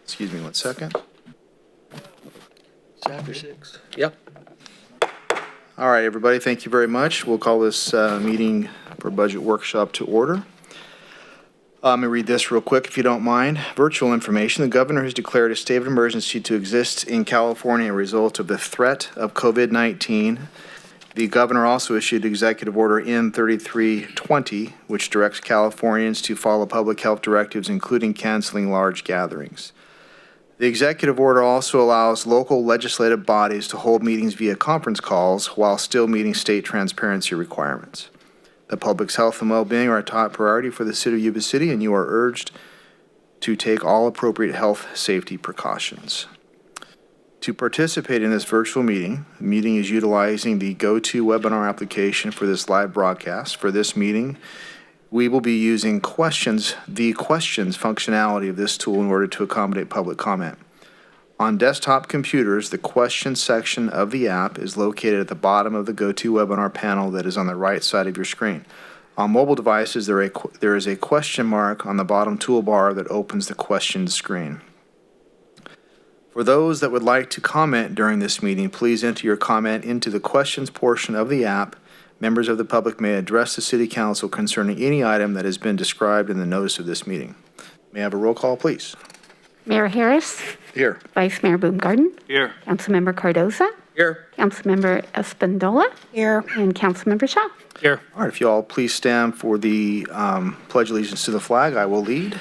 Excuse me 1 second. Chapter 6. Yep. All right, everybody, thank you very much. We'll call this meeting for budget workshop to order. Let me read this real quick, if you don't mind. Virtual information. The governor has declared a state of emergency to exist in California as a result of the threat of COVID-19. The governor also issued Executive Order N3320, which directs Californians to follow public health directives, including canceling large gatherings. The executive order also allows local legislative bodies to hold meetings via conference calls while still meeting state transparency requirements. The public's health and well-being are a top priority for the city of Yuba City, and you are urged to take all appropriate health safety precautions. To participate in this virtual meeting, the meeting is utilizing the GoToWebinar application for this live broadcast. For this meeting, we will be using the questions functionality of this tool in order to accommodate public comment. On desktop computers, the questions section of the app is located at the bottom of the GoToWebinar panel that is on the right side of your screen. On mobile devices, there is a question mark on the bottom toolbar that opens the questions screen. For those that would like to comment during this meeting, please enter your comment into the questions portion of the app. Members of the public may address the City Council concerning any item that has been described in the notice of this meeting. May I have a roll call, please? Mayor Harris. Here. Vice Mayor Baumgarten. Here. Councilmember Cardoza. Here. Councilmember Espandola. Here. And Councilmember Shaw. Here. All right, if you all please stand for the pledge allegiance to the flag, I will lead.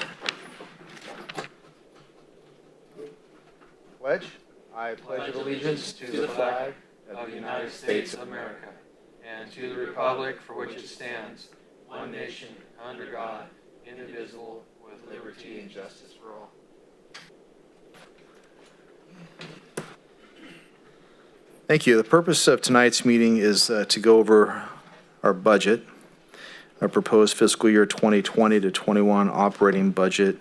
Pledge. I pledge allegiance to the flag of the United States of America and to the republic for which it stands, one nation, under God, indivisible, with liberty and justice for all. Thank you. The purpose of tonight's meeting is to go over our budget, our proposed fiscal year 2020 to 21 operating budget,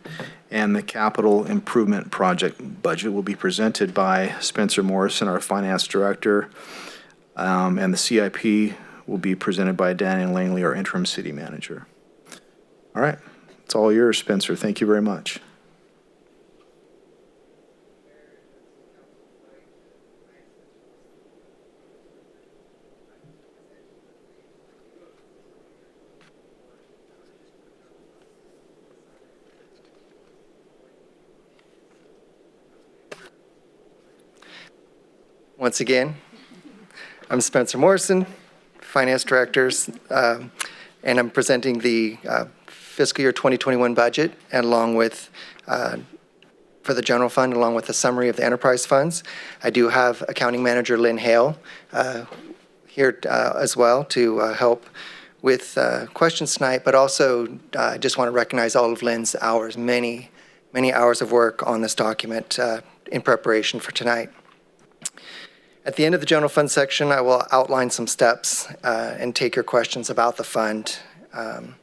and the capital improvement project budget will be presented by Spencer Morrison, our finance director, and the CIP will be presented by Daniel Langley, our interim city manager. All right, it's all yours, Spencer. Thank you very much. Once again, I'm Spencer Morrison, Finance Director, and I'm presenting the fiscal year 2021 budget, and along with, for the general fund, along with a summary of the enterprise funds. I do have Accounting Manager Lynn Hale here as well to help with questions tonight, but also I just want to recognize all of Lynn's hours, many hours of work on this document in preparation for tonight. At the end of the general fund section, I will outline some steps and take your questions about the fund, and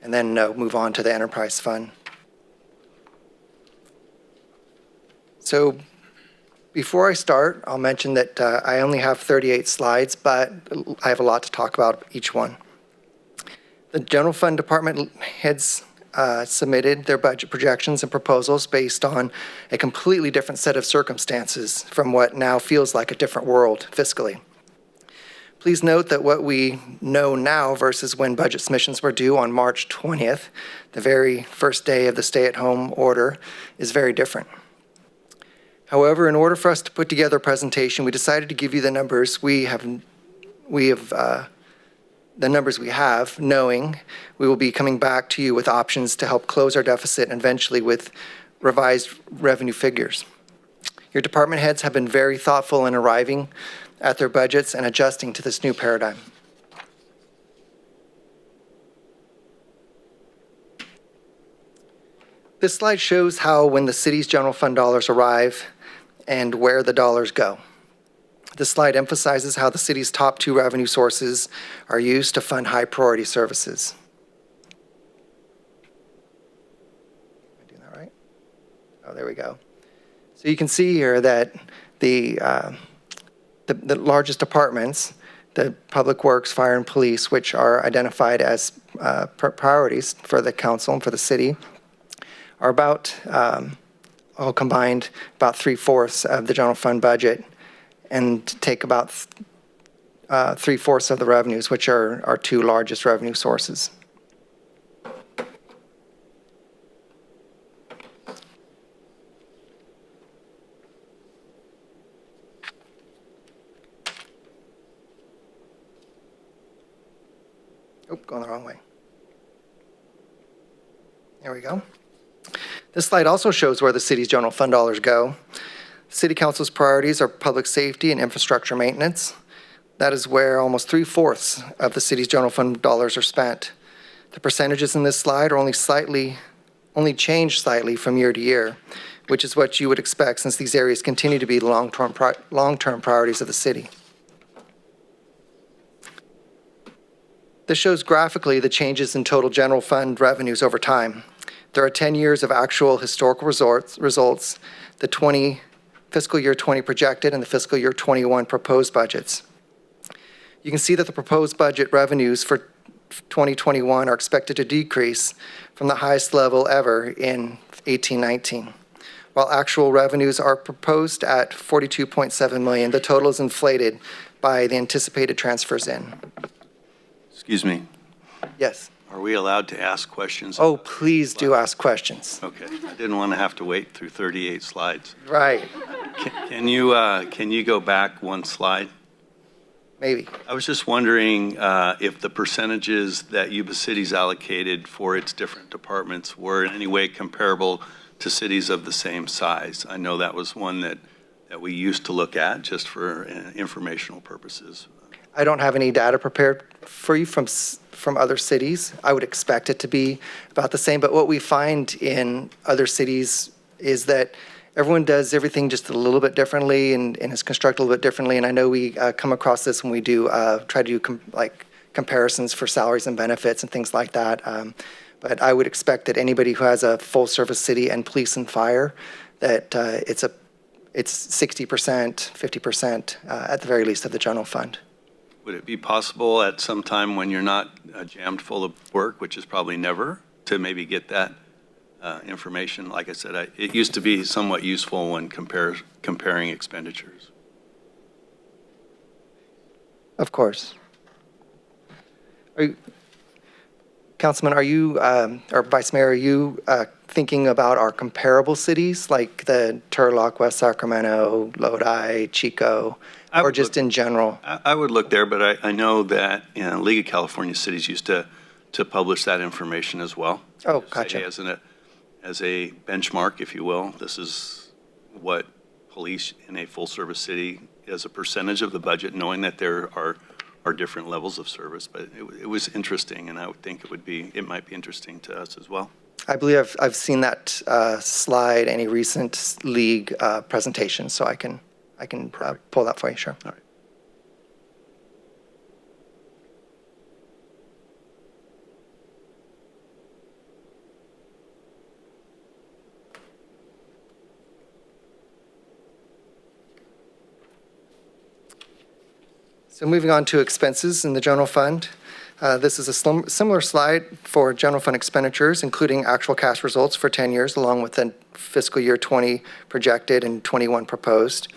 then move on to the enterprise fund. So before I start, I'll mention that I only have 38 slides, but I have a lot to talk about each one. The general fund department heads submitted their budget projections and proposals based on a completely different set of circumstances from what now feels like a different world fiscally. Please note that what we know now versus when budget submissions were due on March 20th, the very first day of the stay-at-home order, is very different. However, in order for us to put together a presentation, we decided to give you the numbers we have, knowing we will be coming back to you with options to help close our deficit and eventually with revised revenue figures. Your department heads have been very thoughtful in arriving at their budgets and adjusting to this new paradigm. This slide shows how when the city's general fund dollars arrive and where the dollars go. This slide emphasizes how the city's top two revenue sources are used to fund high priority services. Am I doing that right? Oh, there we go. So you can see here that the largest departments, the Public Works, Fire, and Police, which are identified as priorities for the council and for the city, are about all combined about 3/4 of the general fund budget and take about 3/4 of the revenues, which are our two largest revenue sources. Oh, going the wrong way. There we go. This slide also shows where the city's general fund dollars go. City Council's priorities are public safety and infrastructure maintenance. That is where almost 3/4 of the city's general fund dollars are spent. The percentages in this slide are only change slightly from year to year, which is what you would expect since these areas continue to be long-term priorities of the city. This shows graphically the changes in total general fund revenues over time. There are 10 years of actual historical results, the fiscal year 20 projected and the fiscal year 21 proposed budgets. You can see that the proposed budget revenues for 2021 are expected to decrease from the highest level ever in 1819. While actual revenues are proposed at $42.7 million, the total is inflated by the anticipated transfers in. Excuse me, Yes. are we allowed to ask questions? Oh, please do ask questions. Okay, I didn't want to have to wait through 38 slides. Right, Can you go back one slide? maybe. I was just wondering if the percentages that Yuba City's allocated for its different departments were in any way comparable to cities of the same size. I know that was one that we used to look at just for informational purposes. I don't have any data prepared for you from other cities. I would expect it to be about the same, but what we find in other cities is that everyone does everything just a little bit differently and is constructed a little bit differently, and I know we come across this when we do try to do comparisons for salaries and benefits and things like that, but I would expect that anybody who has a full-service city and police and fire, that it's 60%, 50% at the very least of the general fund. Would it be possible at some time when you're not jammed full of work, which is probably never, to maybe get that information? Like I said, it used to be somewhat useful when comparing expenditures. Of course. Councilman, or Vice Mayor, are you thinking about our comparable cities like the Turlock, West Sacramento, Lodi, Chico, or just in general? I would look there, but I know that League of California Cities used to publish that information as well. Oh, gotcha. As a benchmark, if you will. This is what police in a full-service city as a percentage of the budget, knowing that there are different levels of service. But it was interesting, and I would think it might be interesting to us as well. I believe I've seen that slide, any recent league presentation, so I can pull that for you, sure. All right. So moving on to expenses in the general fund. This is a similar slide for general fund expenditures, including actual cash results for 10 years, along with the fiscal year 20 projected and 21 proposed.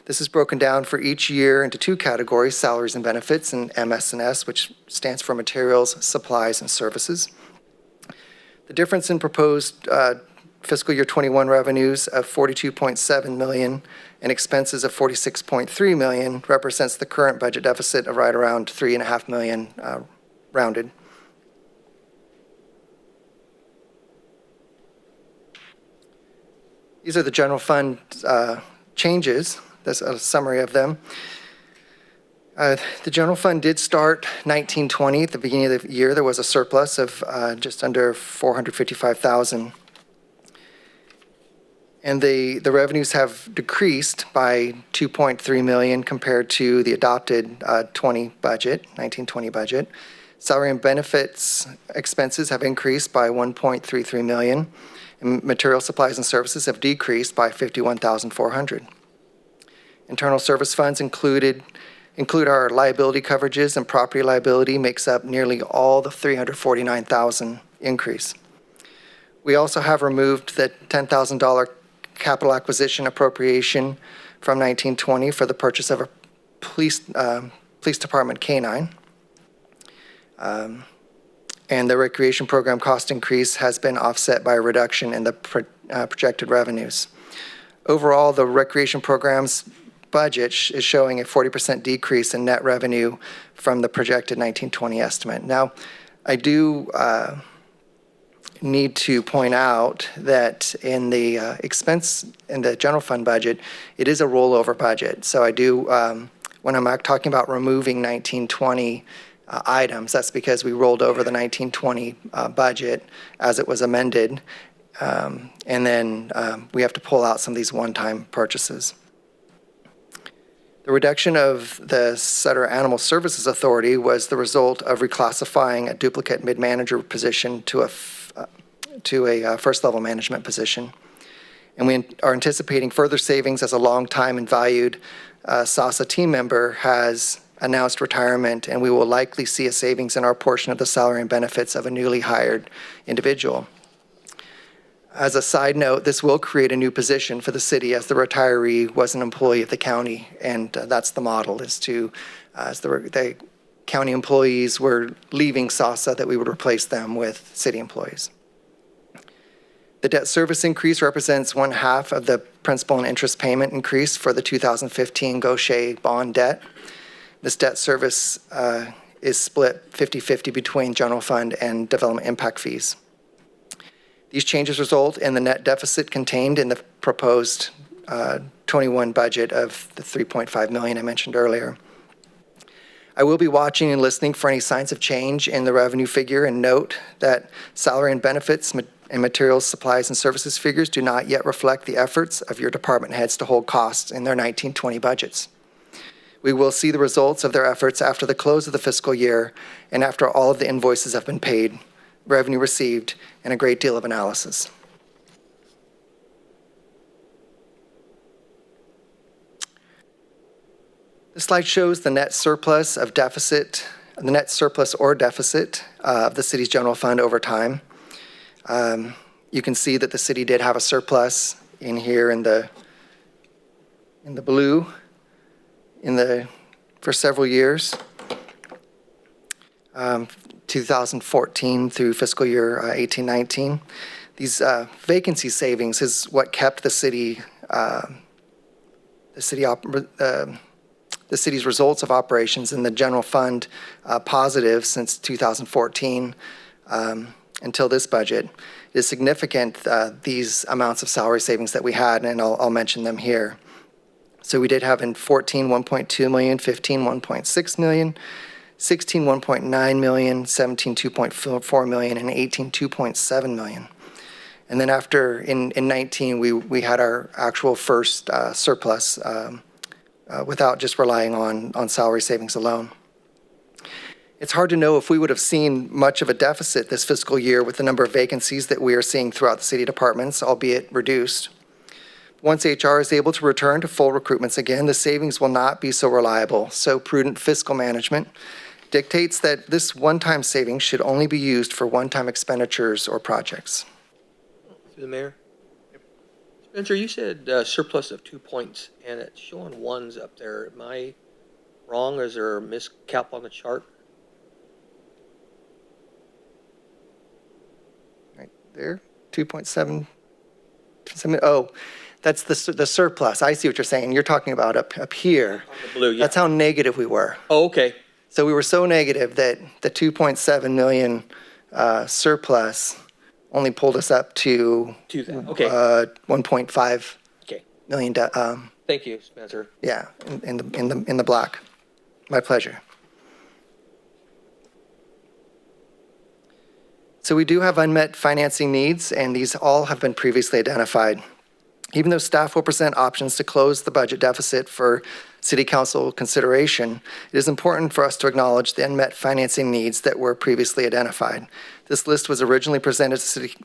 This is broken down for each year into two categories, salaries and benefits, and MS&S, which stands for materials, supplies, and services. The difference in proposed fiscal year 21 revenues of $42.7 million and expenses of $46.3 million represents the current budget deficit of right around $3.5 million rounded. These are the general fund changes. That's a summary of them. The general fund did start 1920. At the beginning of the year, there was a surplus of just under $455,000. And the revenues have decreased by $2.3 million compared to the adopted 1920 budget. Salary and benefits expenses have increased by $1.33 million. And material supplies and services have decreased by $51,400. Internal service funds include our liability coverages, and property liability makes up nearly all the $349,000 increase. We also have removed the $10,000 capital acquisition appropriation from 1920 for the purchase of a police department canine. And the recreation program cost increase has been offset by a reduction in the projected revenues. Overall, the recreation program's budget is showing a 40% decrease in net revenue from the projected 1920 estimate. Now, I do need to point out that in the in the general fund budget, it is a rollover budget. So I do, when I'm talking about removing 1920 items, that's because we rolled over the 1920 budget as it was amended. And then we have to pull out some of these one-time purchases. The reduction of the Sutter Animal Services Authority was the result of reclassifying a duplicate mid-manager position to a first-level management position. And we are anticipating further savings as a long-time and valued SASA team member has announced retirement, and we will likely see a savings in our portion of the salary and benefits of a newly hired individual. As a side note, this will create a new position for the city as the retiree was an employee of the county, and that's the model, is to, as the county employees were leaving SASA, that we would replace them with city employees. The debt service increase represents 1/2 of the principal and interest payment increase for the 2015 Gaucher bond debt. This debt service is split 50-50 between general fund and development impact fees. These changes result in the net deficit contained in the proposed 21 budget of the $3.5 million I mentioned earlier. I will be watching and listening for any signs of change in the revenue figure, and note that salary and benefits and materials, supplies, and services figures do not yet reflect the efforts of your department heads to hold costs in their 1920 budgets. We will see the results of their efforts after the close of the fiscal year and after all of the invoices have been paid, revenue received, and a great deal of analysis. This slide shows the net surplus of deficit, the net surplus or deficit of the city's general fund over time. You can see that the city did have a surplus in here in the blue for several years. 2014 through fiscal year 18-19. These vacancy savings is what kept the city's results of operations in the general fund positive since 2014 until this budget. It is significant, these amounts of salary savings that we had, and I'll mention them here. So we did have in 14, 1.2 million, 15, 1.6 million, 16, 1.9 million, 17, 2.4 million, and 18, 2.7 million. And then after, in 19, we had our actual first surplus without just relying on salary savings alone. It's hard to know if we would have seen much of a deficit this fiscal year with the number of vacancies that we are seeing throughout the city departments, albeit reduced. Once HR is able to return to full recruitments again, the savings will not be so reliable. So prudent fiscal management dictates that this one-time savings should only be used for one-time expenditures or projects. Through the mayor. Spencer, you said surplus of 2 points, and it's showing ones up there. Am I wrong, or is there a miscalc on the chart? Right there, 2.7. Oh, that's the surplus. I see what you're saying. You're talking about up here. On the blue, yeah. That's how negative we were. Oh, okay. So we were so negative that the 2.7 million surplus only pulled us up to Okay. 1.5 Okay. million. Thank you, Spencer. Yeah, in the black. My pleasure. So we do have unmet financing needs, and these all have been previously identified. Even though staff will present options to close the budget deficit for City Council consideration, it is important for us to acknowledge the unmet financing needs that were previously identified. This list was originally presented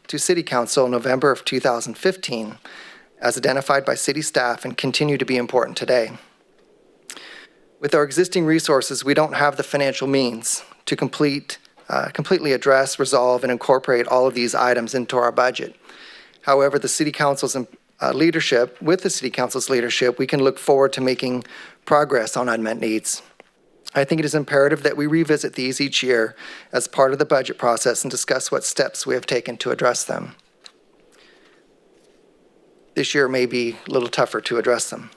to City Council in November of 2015 as identified by city staff and continue to be important today. With our existing resources, we don't have the financial means to completely address, resolve, and incorporate all of these items into our budget. However, the City Council's leadership, with the City Council's leadership, we can look forward to making progress on unmet needs. I think it is imperative that we revisit these each year as part of the budget process and discuss what steps we have taken to address them. This year may be a little tougher to address them.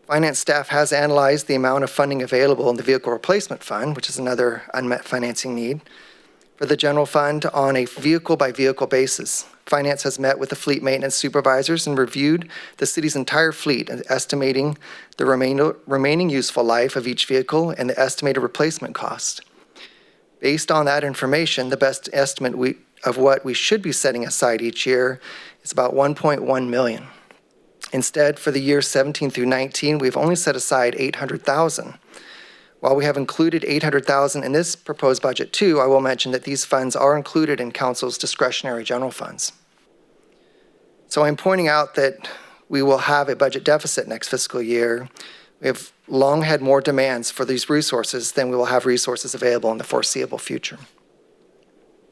Finance staff has analyzed the amount of funding available in the Vehicle Replacement Fund, which is another unmet financing need, for the general fund on a vehicle-by-vehicle basis. Finance has met with the fleet maintenance supervisors and reviewed the city's entire fleet, estimating the remaining useful life of each vehicle and the estimated replacement cost. Based on that information, the best estimate of what we should be setting aside each year is about $1.1 million. Instead, for the years 17 through 19, we've only set aside $800,000. While we have included $800,000 in this proposed budget too, I will mention that these funds are included in Council's discretionary general funds. So I'm pointing out that we will have a budget deficit next fiscal year. We have long had more demands for these resources than we will have resources available in the foreseeable future.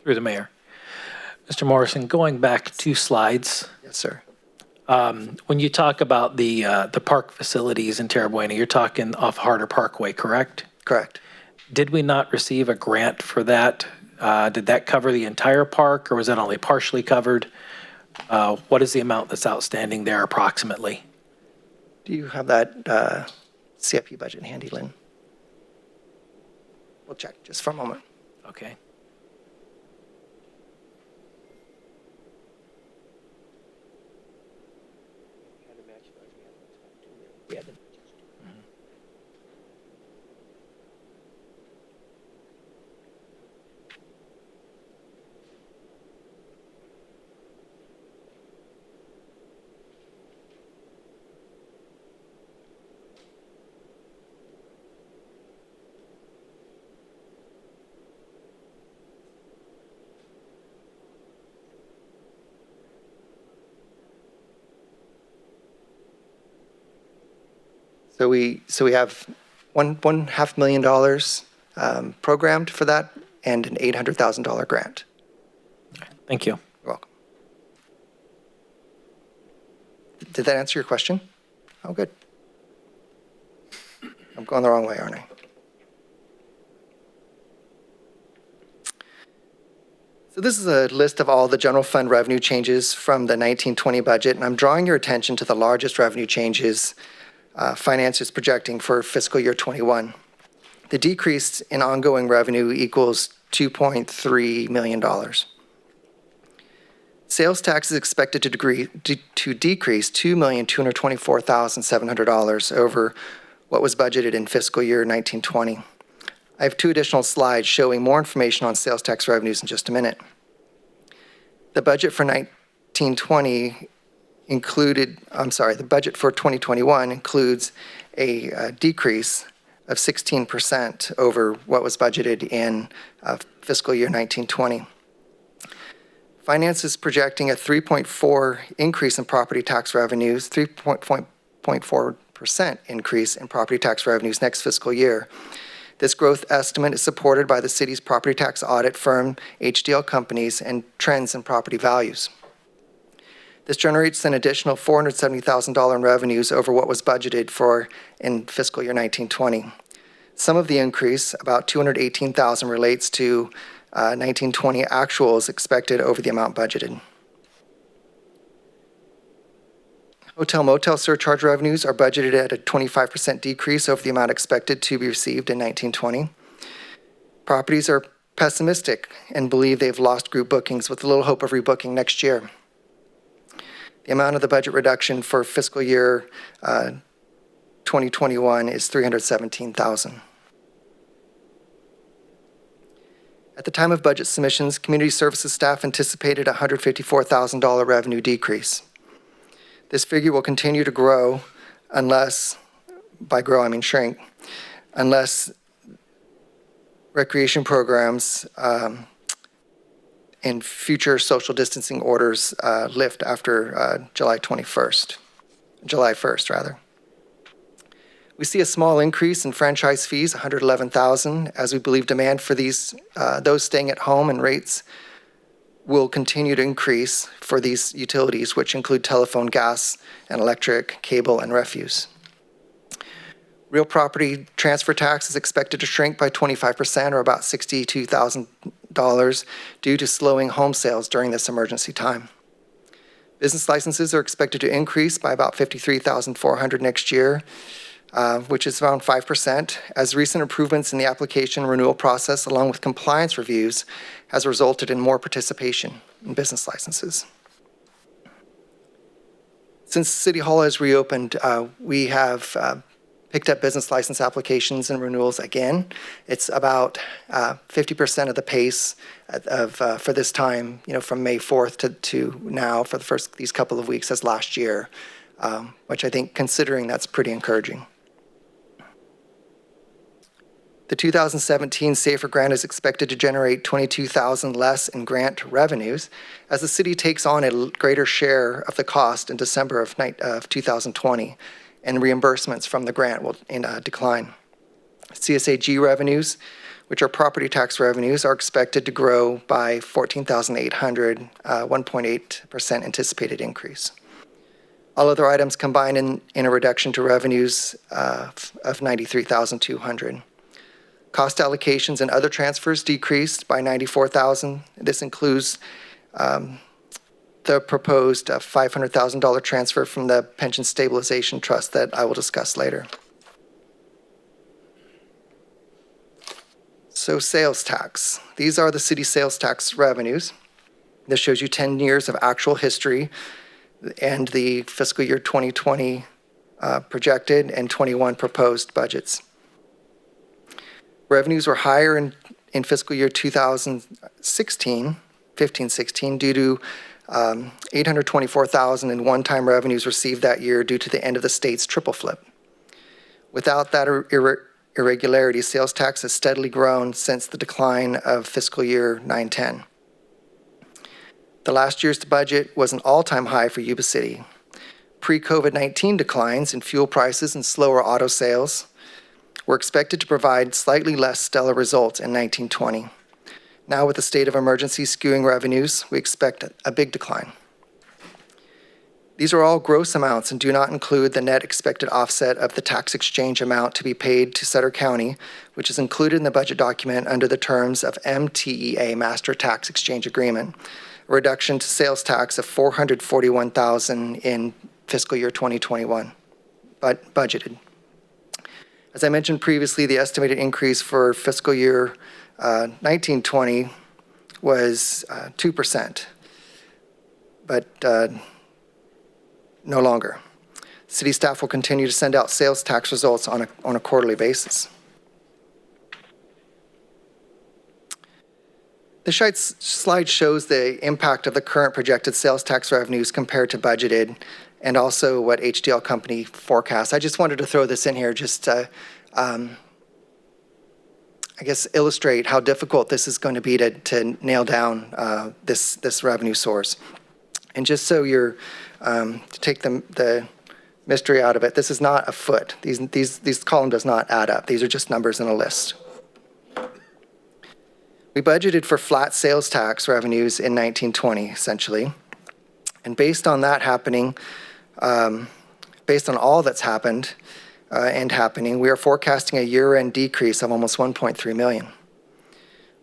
Through the mayor. Mr. Morrison, going back 2 slides, Yes, sir. when you talk about the park facilities in Terra Buena, you're talking off Harder Parkway, correct? Correct. Did we not receive a grant for that? Did that cover the entire park, or was that only partially covered? What is the amount that's outstanding there approximately? Do you have that CIP budget handy, Lynn? We'll check just for a moment. Okay. So we have $1.5 million programmed for that and an $800,000 grant. Thank you. You're welcome. Did that answer your question? Oh, good. I'm going the wrong way, aren't I? So this is a list of all the general fund revenue changes from the 1920 budget, and I'm drawing your attention to the largest revenue changes finance is projecting for fiscal year 21. The decrease in ongoing revenue equals $2.3 million. Sales tax is expected to decrease $2,224,700 over what was budgeted in fiscal year 1920. I have 2 additional slides showing more information on sales tax revenues in just a minute. The budget for 1920 the budget for 2021 includes a decrease of 16% over what was budgeted in fiscal year 1920. Finance is projecting a 3.4% increase in property tax revenues, 3.4% increase in property tax revenues next fiscal year. This growth estimate is supported by the city's property tax audit firm, HDL Companies, and trends in property values. This generates an additional $470,000 in revenues over what was budgeted for in fiscal year 1920. Some of the increase, about $218,000, relates to 1920 actuals expected over the amount budgeted. Hotel motel surcharge revenues are budgeted at a 25% decrease over the amount expected to be received in 1920. Properties are pessimistic and believe they've lost group bookings with little hope of rebooking next year. The amount of the budget reduction for fiscal year 2021 is $317,000. At the time of budget submissions, community services staff anticipated a $154,000 revenue decrease. This figure will continue to grow unless, by grow I mean shrink, unless recreation programs and future social distancing orders lift after July 1st. We see a small increase in franchise fees, $111,000, as we believe demand for those staying at home and rates will continue to increase for these utilities, which include telephone, gas, and electric, cable, and refuse. Real property transfer tax is expected to shrink by 25%, or about $62,000, due to slowing home sales during this emergency time. Business licenses are expected to increase by about 53,400 next year, which is around 5%, as recent improvements in the application renewal process, along with compliance reviews, has resulted in more participation in business licenses. Since City Hall has reopened, we have picked up business license applications and renewals again. It's about 50% of the pace for this time, from May 4th to now for these couple of weeks as last year, which I think, considering, that's pretty encouraging. The 2017 SAFER grant is expected to generate $22,000 less in grant revenues as the city takes on a greater share of the cost in December of 2020, and reimbursements from the grant will decline. CSAG revenues, which are property tax revenues, are expected to grow by $14,800, 1.8% anticipated increase. All other items combine in a reduction to revenues of $93,200. Cost allocations and other transfers decreased by $94,000. This includes the proposed $500,000 transfer from the Pension Stabilization Trust that I will discuss later. So sales tax. These are the city sales tax revenues. This shows you 10 years of actual history and the fiscal year 2020 projected and 21 proposed budgets. Revenues were higher in fiscal year 15-16 due to $824,000 in one-time revenues received that year due to the end of the state's triple flip. Without that irregularity, sales tax has steadily grown since the decline of fiscal year 9-10. The last year's budget was an all-time high for Yuba City. Pre-COVID-19 declines in fuel prices and slower auto sales were expected to provide slightly less stellar results in 1920. Now, with the state of emergency skewing revenues, we expect a big decline. These are all gross amounts and do not include the net expected offset of the tax exchange amount to be paid to Sutter County, which is included in the budget document under the terms of MTEA, Master Tax Exchange Agreement, a reduction to sales tax of $441,000 in fiscal year 2021, but budgeted. As I mentioned previously, the estimated increase for fiscal year 1920 was 2%, but no longer. City staff will continue to send out sales tax results on a quarterly basis. The slide shows the impact of the current projected sales tax revenues compared to budgeted, and also what HDL company forecasts. I just wanted to throw this in here just to, I guess, illustrate how difficult this is going to be to nail down this revenue source. And just so you're, to take the mystery out of it, this is not a foot. These column does not add up. These are just numbers in a list. We budgeted for flat sales tax revenues in 1920, essentially. And based on that happening, based on all that's happened and happening, we are forecasting a year-end decrease of almost $1.3 million.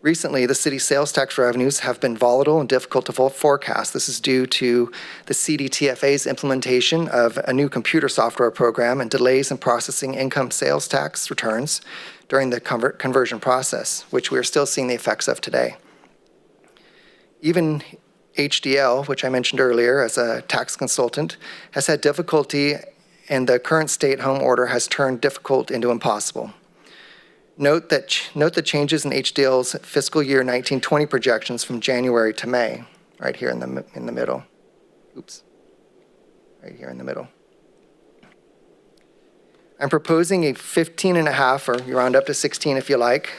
Recently, the city's sales tax revenues have been volatile and difficult to forecast. This is due to the CDTFA's implementation of a new computer software program and delays in processing income sales tax returns during the conversion process, which we are still seeing the effects of today. Even HDL, which I mentioned earlier as a tax consultant, has had difficulty, and the current stay-at-home order has turned difficult into impossible. Note the changes in HDL's fiscal year 1920 projections from January to May, right here in the middle. Oops, right here in the middle. I'm proposing a 15.5%, or you round up to 16 if you like,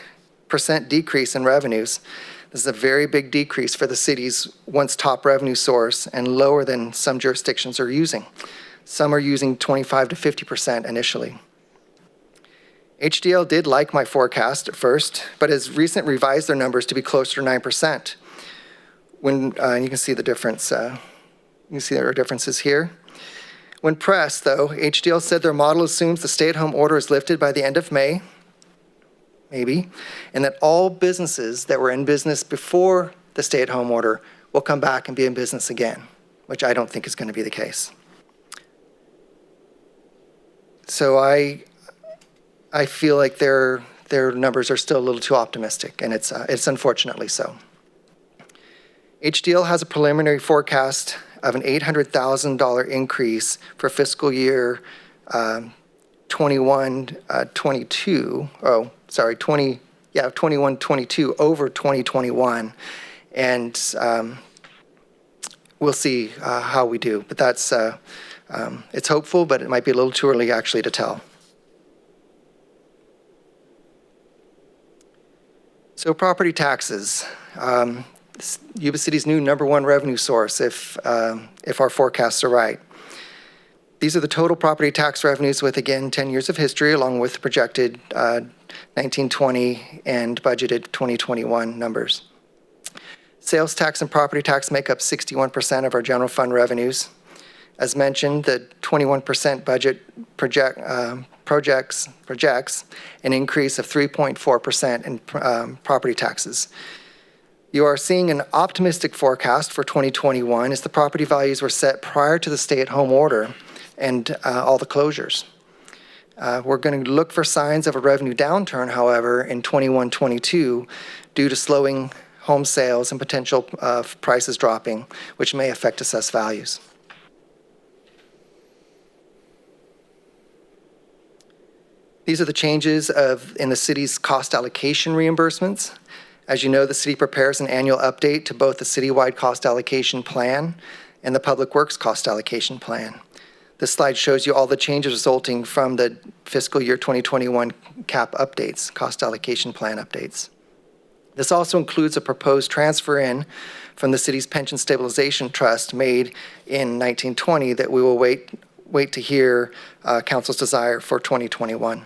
% decrease in revenues. This is a very big decrease for the city's once top revenue source and lower than some jurisdictions are using. Some are using 25 to 50% initially. HDL did like my forecast at first, but has recently revised their numbers to be closer to 9%. You can see the difference. You can see there are differences here. When pressed, though, HDL said their model assumes the stay-at-home order is lifted by the end of May, maybe, and that all businesses that were in business before the stay-at-home order will come back and be in business again, which I don't think is going to be the case. So I feel like their numbers are still a little too optimistic, and it's unfortunately so. HDL has a preliminary forecast of an $800,000 increase for fiscal year 21-22. Oh, sorry, 21-22 over 2021, and we'll see how we do. But that's it's hopeful, but it might be a little too early actually to tell. So property taxes. Yuba City's new #1 revenue source if our forecasts are right. These are the total property tax revenues with, again, 10 years of history, along with the projected 1920 and budgeted 2021 numbers. Sales tax and property tax make up 61% of our general fund revenues. As mentioned, the 21% budget projects an increase of 3.4% in property taxes. You are seeing an optimistic forecast for 2021 as the property values were set prior to the stay-at-home order and all the closures. We're going to look for signs of a revenue downturn, however, in 21-22 due to slowing home sales and potential prices dropping, which may affect assessed values. These are the changes in the city's cost allocation reimbursements. As you know, the city prepares an annual update to both the citywide cost allocation plan and the Public Works cost allocation plan. This slide shows you all the changes resulting from the fiscal year 2021 CAP updates, cost allocation plan updates. This also includes a proposed transfer in from the city's pension stabilization trust made in 1920 that we will wait to hear council's desire for 2021.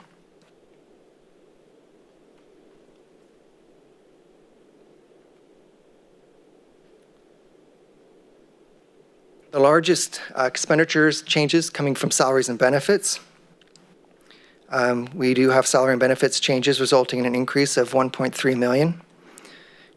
The largest expenditures changes coming from salaries and benefits. We do have salary and benefits changes resulting in an increase of $1.3 million.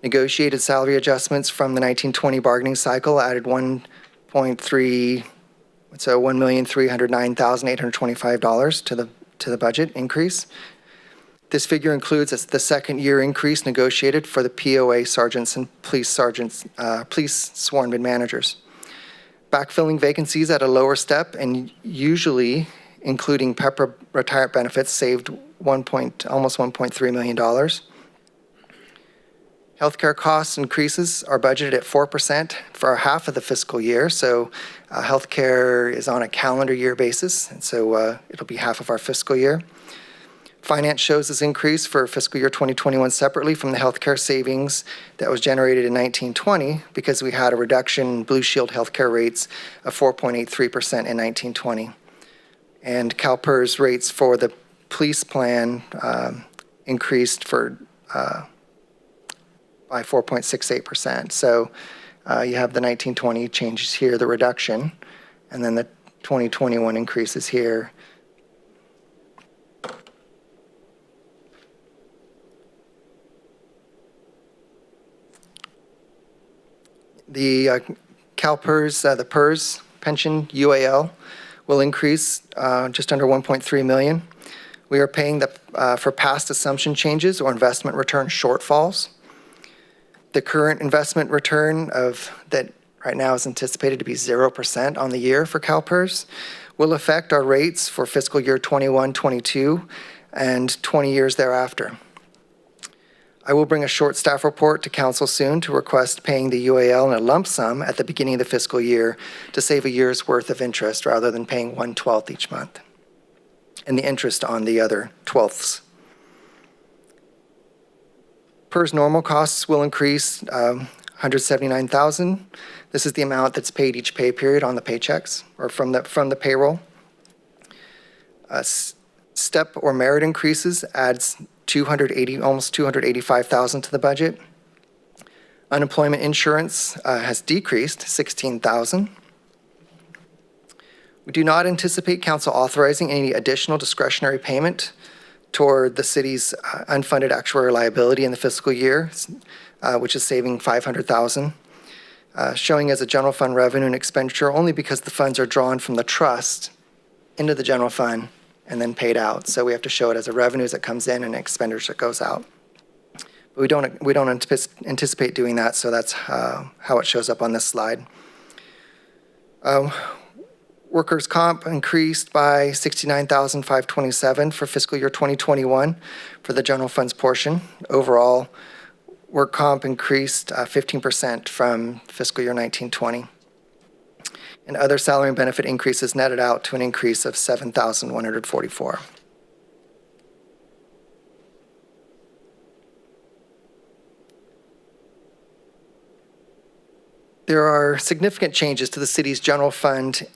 Negotiated salary adjustments from the 1920 bargaining cycle added $1,309,825 to the budget increase. This figure includes the second year increase negotiated for the POA sergeants and police sworn managers. Backfilling vacancies at a lower step and usually including PEPRA retirement benefits saved almost $1.3 million. Healthcare costs increases are budgeted at 4% for half of the fiscal year. So healthcare is on a calendar year basis, and so it'll be half of our fiscal year. Finance shows this increase for fiscal year 2021 separately from the healthcare savings that was generated in 1920 because we had a reduction in Blue Shield healthcare rates of 4.83% in 1920. And CalPERS rates for the police plan increased by 4.68%. So you have the 1920 changes here, the reduction, and then the 2021 increases here. The CalPERS, the PERS pension UAL will increase just under $1.3 million. We are paying for past assumption changes or investment return shortfalls. The current investment return that right now is anticipated to be 0% on the year for CalPERS will affect our rates for fiscal year 21-22 and 20 years thereafter. I will bring a short staff report to council soon to request paying the UAL in a lump sum at the beginning of the fiscal year to save a year's worth of interest rather than paying 1/12 each month and the interest on the other 12ths. PERS normal costs will increase $179,000. This is the amount that's paid each pay period on the paychecks or from the payroll. Step or merit increases adds almost $285,000 to the budget. Unemployment insurance has decreased 16,000. We do not anticipate council authorizing any additional discretionary payment toward the city's unfunded actuarial liability in the fiscal year, which is saving 500,000, showing as a general fund revenue and expenditure only because the funds are drawn from the trust into the general fund and then paid out. So we have to show it as a revenue as it comes in and expenditure that goes out. But we don't anticipate doing that, so that's how it shows up on this slide. Workers' comp increased by $69,527 for fiscal year 2021 for the general funds portion. Overall, work comp increased 15% from fiscal year 1920. And other salary and benefit increases netted out to an increase of $7,144. There are significant changes to the city's general fund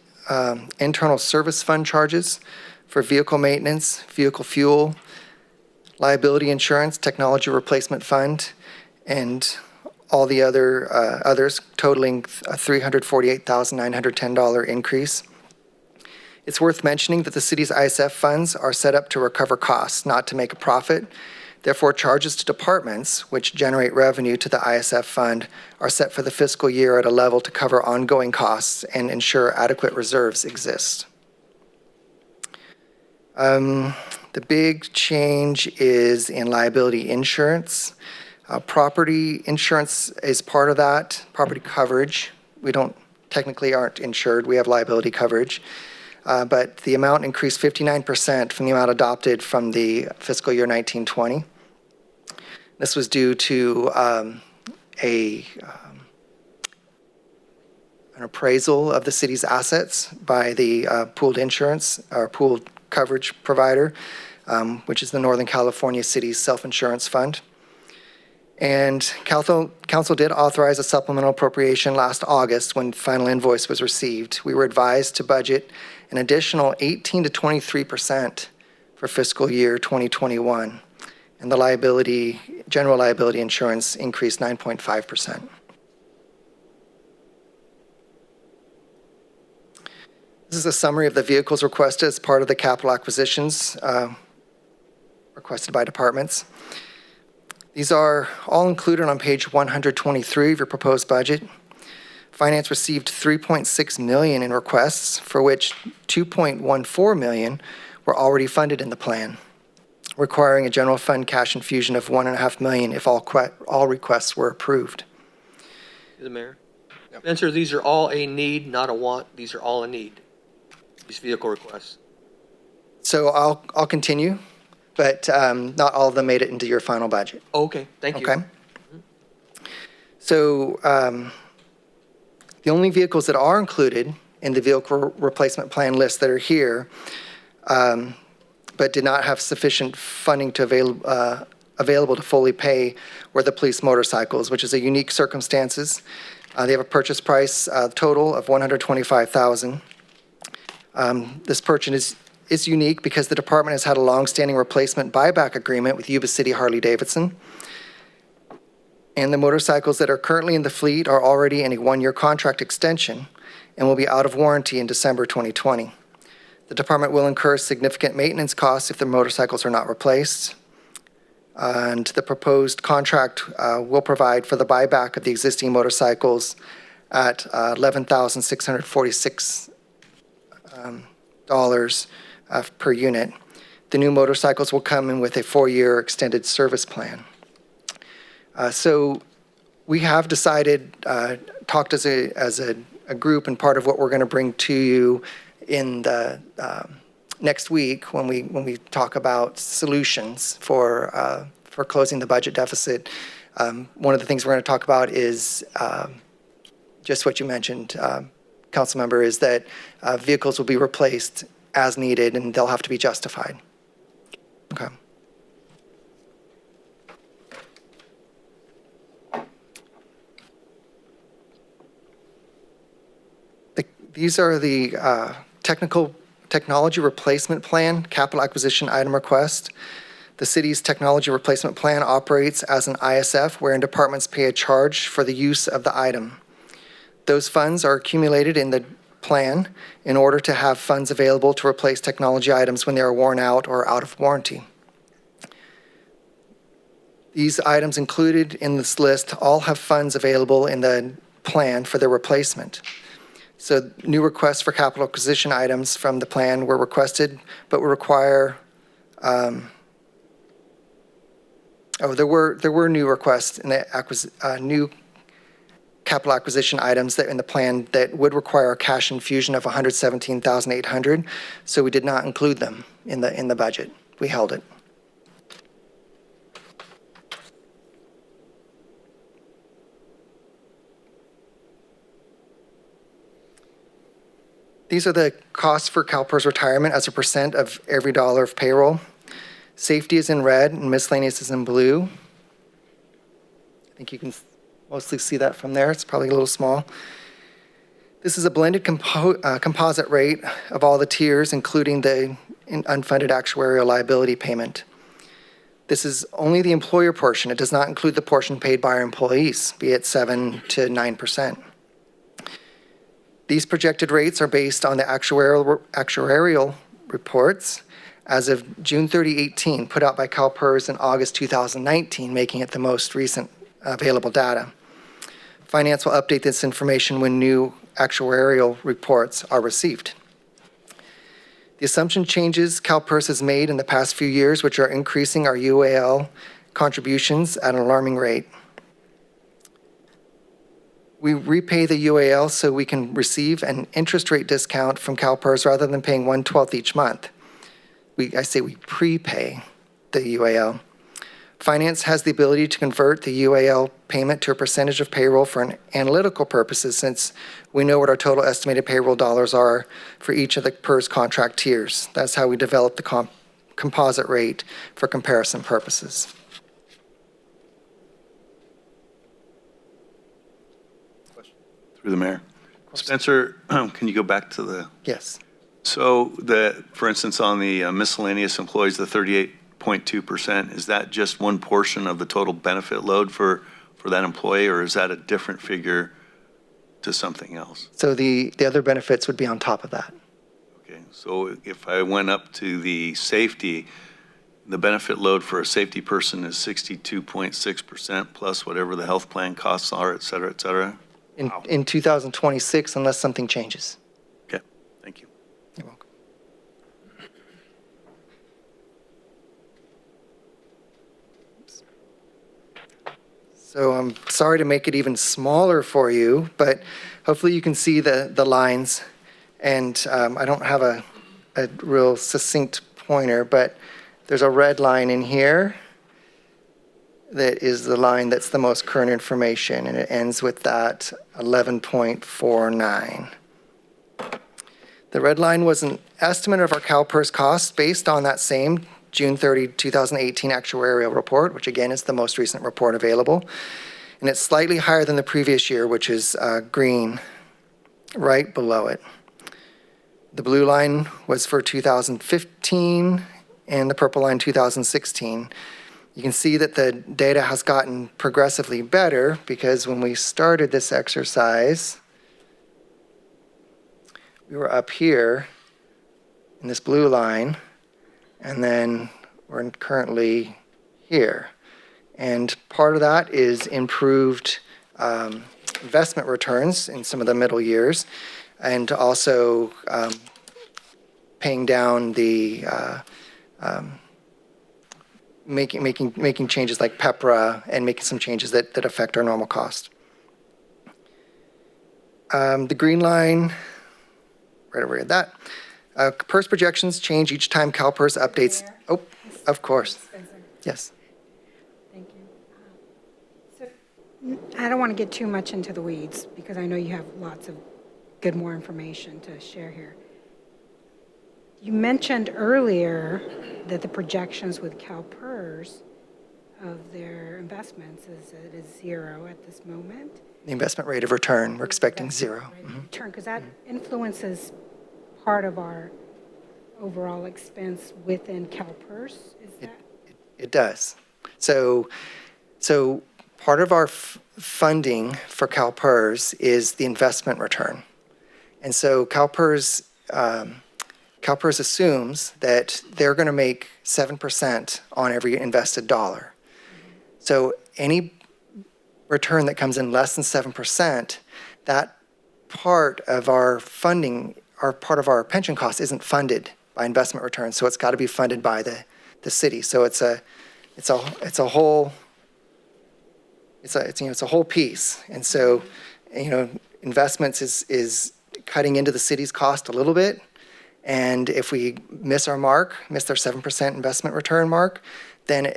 internal service fund charges for vehicle maintenance, vehicle fuel, liability insurance, technology replacement fund, and all the others totaling a $348,910 increase. It's worth mentioning that the city's ISF funds are set up to recover costs, not to make a profit. Therefore, charges to departments, which generate revenue to the ISF fund, are set for the fiscal year at a level to cover ongoing costs and ensure adequate reserves exist. The big change is in liability insurance. Property insurance is part of that, property coverage. We technically aren't insured, we have liability coverage. But the amount increased 59% from the amount adopted from the fiscal year 1920. This was due to an appraisal of the city's assets by the pooled insurance or pooled coverage provider, which is the Northern California Cities Self-Insurance Fund. And council did authorize a supplemental appropriation last August when final invoice was received. We were advised to budget an additional 18 to 23% for fiscal year 2021. And the general liability insurance increased 9.5%. This is a summary of the vehicles requested as part of the capital acquisitions requested by departments. These are all included on page 123 of your proposed budget. Finance received $3.6 million in requests, for which $2.14 million were already funded in the plan, requiring a general fund cash infusion of $1.5 million if all requests were approved. The mayor. Spencer, these are all a need, not a want. These are all a need. These vehicle requests. So I'll continue, but not all of them made it into your final budget. Okay, thank you. Okay. So the only vehicles that are included in the vehicle replacement plan list that are here, but did not have sufficient funding to available to fully pay, were the police motorcycles, which is a unique circumstances. They have a purchase price total of $125,000. This purchase is unique because the department has had a long-standing replacement buyback agreement with Yuba City Harley-Davidson. And the motorcycles that are currently in the fleet are already in a one-year contract extension and will be out of warranty in December 2020. The department will incur significant maintenance costs if the motorcycles are not replaced. And the proposed contract will provide for the buyback of the existing motorcycles at $11,646 per unit. The new motorcycles will come in with a 4-year extended service plan. So we have decided, talked as a group, and part of what we're going to bring to you in the next week when we talk about solutions for closing the budget deficit. One of the things we're going to talk about is just what you mentioned, Councilmember, is that vehicles will be replaced as needed and they'll have to be justified. Okay. These are the technology replacement plan, capital acquisition item request. The city's technology replacement plan operates as an ISF wherein departments pay a charge for the use of the item. Those funds are accumulated in the plan in order to have funds available to replace technology items when they are worn out or out of warranty. These items included in this list all have funds available in the plan for their replacement. So new requests for capital acquisition items from the plan were requested, but would require, there were new requests in the new capital acquisition items that in the plan that would require a cash infusion of $117,800. So we did not include them in the budget. We held it. These are the costs for CalPERS retirement as a percent of every dollar of payroll. Safety is in red and miscellaneous is in blue. I think you can mostly see that from there. It's probably a little small. This is a blended composite rate of all the tiers, including the unfunded actuarial liability payment. This is only the employer portion. It does not include the portion paid by our employees, be it 7 to 9%. These projected rates are based on the actuarial reports as of June 30, 18, put out by CalPERS in August 2019, making it the most recent available data. Finance will update this information when new actuarial reports are received. The assumption changes CalPERS has made in the past few years, which are increasing our UAL contributions at an alarming rate. We repay the UAL so we can receive an interest rate discount from CalPERS rather than paying 1/12 each month. I say we prepay the UAL. Finance has the ability to convert the UAL payment to a percentage of payroll for analytical purposes, since we know what our total estimated payroll dollars are for each of the PERS contract tiers. That's how we develop the composite rate for comparison purposes. Through the mayor. Spencer, can you go back to the? Yes. So for instance, on the miscellaneous employees, the 38.2%, is that just one portion of the total benefit load for that employee, or is that a different figure to something else? So the other benefits would be on top of that. Okay, so if I went up to the safety, the benefit load for a safety person is 62.6% plus whatever the health plan costs are, et cetera, et cetera? In 2026, unless something changes. Okay, thank you. You're welcome. So I'm sorry to make it even smaller for you, but hopefully you can see the lines. And I don't have a real succinct pointer, but there's a red line in here that is the line that's the most current information, and it ends with that 11.49. The red line was an estimate of our CalPERS costs based on that same June 30, 2018 actuarial report, which again is the most recent report available. And it's slightly higher than the previous year, which is green, right below it. The blue line was for 2015 and the purple line 2016. You can see that the data has gotten progressively better because when we started this exercise, we were up here in this blue line, and then we're currently here. And part of that is improved investment returns in some of the middle years, and also paying down the making changes like PEPRA and making some changes that affect our normal cost. The green line, right over at that. PERS projections change each time CalPERS updates. Oh, of course. Yes. Thank you. So I don't want to get too much into the weeds because I know you have lots of more information to share here. You mentioned earlier that the projections with CalPERS of their investments is that it is zero at this moment. The investment rate of return, we're expecting zero. Return, because that influences part of our overall expense within CalPERS, is that? It does. So part of our funding for CalPERS is the investment return. And so CalPERS assumes that they're going to make 7% on every invested dollar. So any return that comes in less than 7%, that part of our funding, or part of our pension cost isn't funded by investment returns. So it's got to be funded by the city. So it's a whole piece. And so, investments is cutting into the city's cost a little bit. And if we miss our mark, miss their 7% investment return mark, then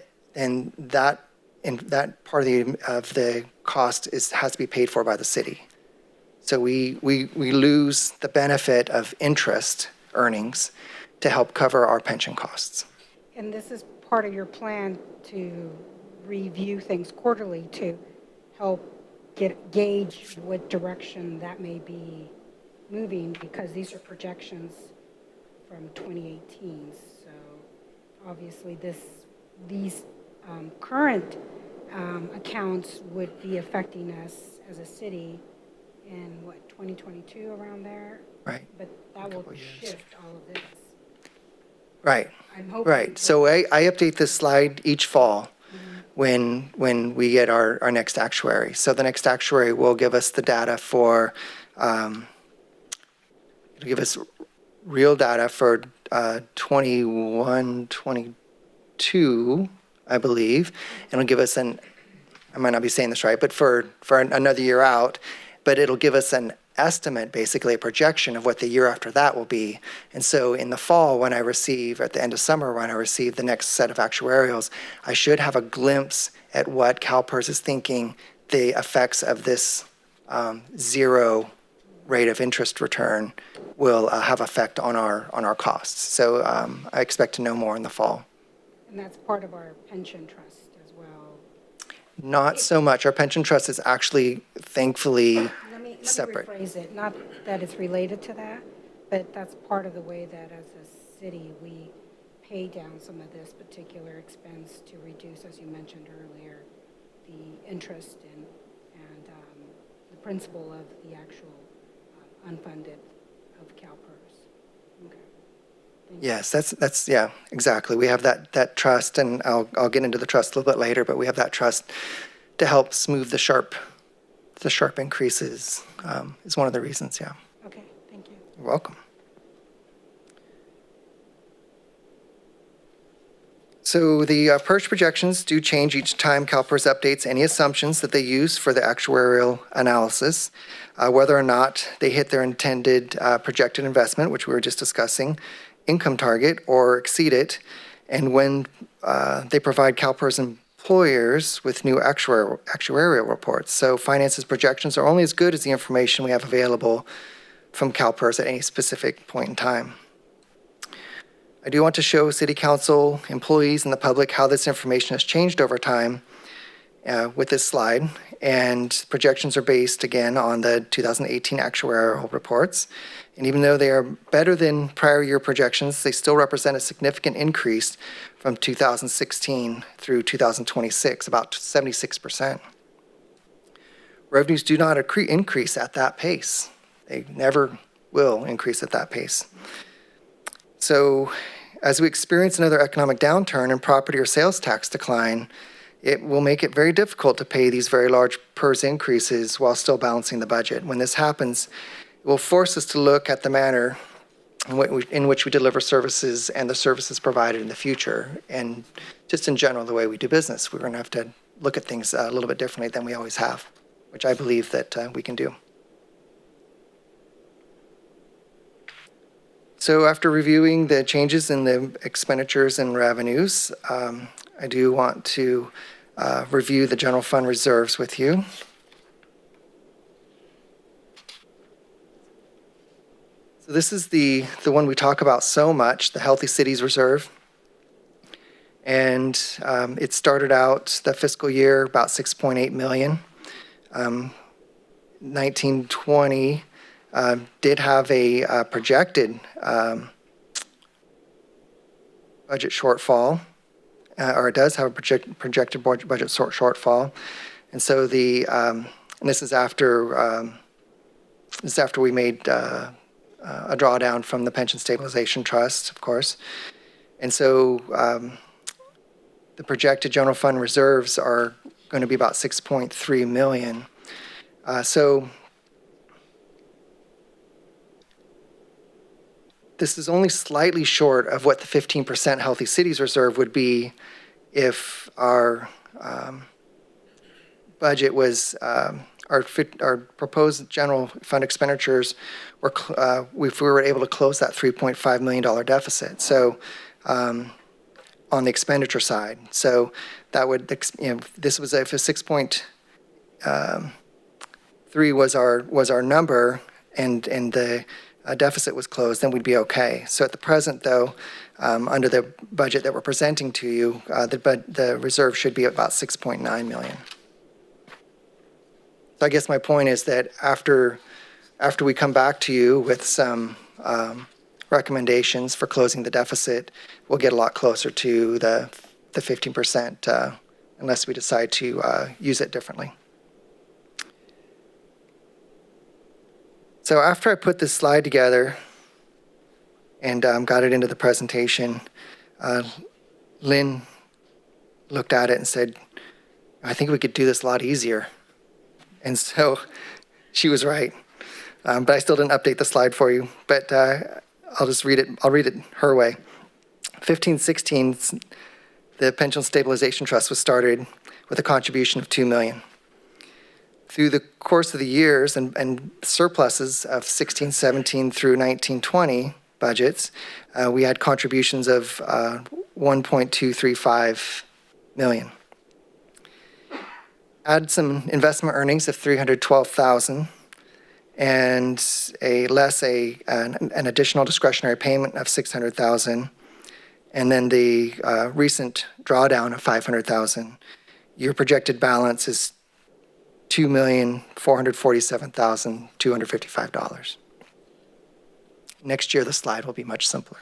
that part of the cost has to be paid for by the city. So we lose the benefit of interest earnings to help cover our pension costs. And this is part of your plan to review things quarterly to help gauge what direction that may be moving, because these are projections from 2018. So obviously these current accounts would be affecting us as a city in 2022, around there? Right. But that will shift all of this. Right. I'm hoping. Right. So I update this slide each fall when we get our next actuary. So the next actuary will give us the data for, it'll give us real data for 21, 22, I believe. And it'll give us I might not be saying this right, but for another year out, but it'll give us an estimate, basically a projection of what the year after that will be. And so in the fall, at the end of summer, when I receive the next set of actuarials, I should have a glimpse at what CalPERS is thinking the effects of this zero rate of interest return will have effect on our costs. So I expect to know more in the fall. And that's part of our pension trust as well. Not so much. Our pension trust is actually, thankfully, separate. Let me rephrase it, not that it's related to that, but that's part of the way that as a city, we pay down some of this particular expense to reduce, as you mentioned earlier, the interest and the principal of the actual unfunded of CalPERS. Okay. Thank you. Yes, that's yeah, exactly. We have that trust, and I'll get into the trust a little bit later, but we have that trust to help smooth the sharp increases is one of the reasons, yeah. Okay, thank you. You're welcome. So the PERS projections do change each time CalPERS updates any assumptions that they use for the actuarial analysis, whether or not they hit their intended projected investment, which we were just discussing, income target, or exceed it, and when they provide CalPERS employers with new actuarial reports. So finances projections are only as good as the information we have available from CalPERS at any specific point in time. I do want to show City Council employees and the public how this information has changed over time with this slide. And projections are based, again, on the 2018 actuarial reports. And even though they are better than prior year projections, they still represent a significant increase from 2016 through 2026, about 76%. Revenues do not increase at that pace. They never will increase at that pace. So as we experience another economic downturn and property or sales tax decline, it will make it very difficult to pay these very large PERS increases while still balancing the budget. When this happens, it will force us to look at the manner in which we deliver services and the services provided in the future. And just in general, the way we do business, we're going to have to look at things a little bit differently than we always have, which I believe that we can do. So after reviewing the changes in the expenditures and revenues, I do want to review the general fund reserves with you. So this is the one we talk about so much, the Healthy Cities Reserve. And it started out the fiscal year about $6.8 million. 1920 did have a projected budget shortfall or it does have a projected budget shortfall. And so and this is after we made a drawdown from the Pension Stabilization Trust, of course. And so the projected general fund reserves are going to be about 6.3 million. So this is only slightly short of what the 15% Healthy Cities Reserve would be if our budget was, our proposed general fund expenditures were, if we were able to close that $3.5 million deficit. So on the expenditure side. So that would, this was, if a 6.3 was our number and the deficit was closed, then we'd be okay. So at the present, though, under the budget that we're presenting to you, the reserve should be about 6.9 million. So I guess my point is that after we come back to you with some recommendations for closing the deficit, we'll get a lot closer to the 15%, unless we decide to use it differently. So after I put this slide together and got it into the presentation, Lynn looked at it and said, I think we could do this a lot easier. And so she was right. But I still didn't update the slide for you. But I'll just read it. I'll read it her way. 15-16, the Pension Stabilization Trust was started with a contribution of $2 million. Through the course of the years and surpluses of 16-17 through 19-20 budgets, we had contributions of $1.235 million. Add some investment earnings of $312,000 and an additional discretionary payment of $600,000, and then the recent drawdown of $500,000. Your projected balance is $2,447,255. Next year, the slide will be much simpler.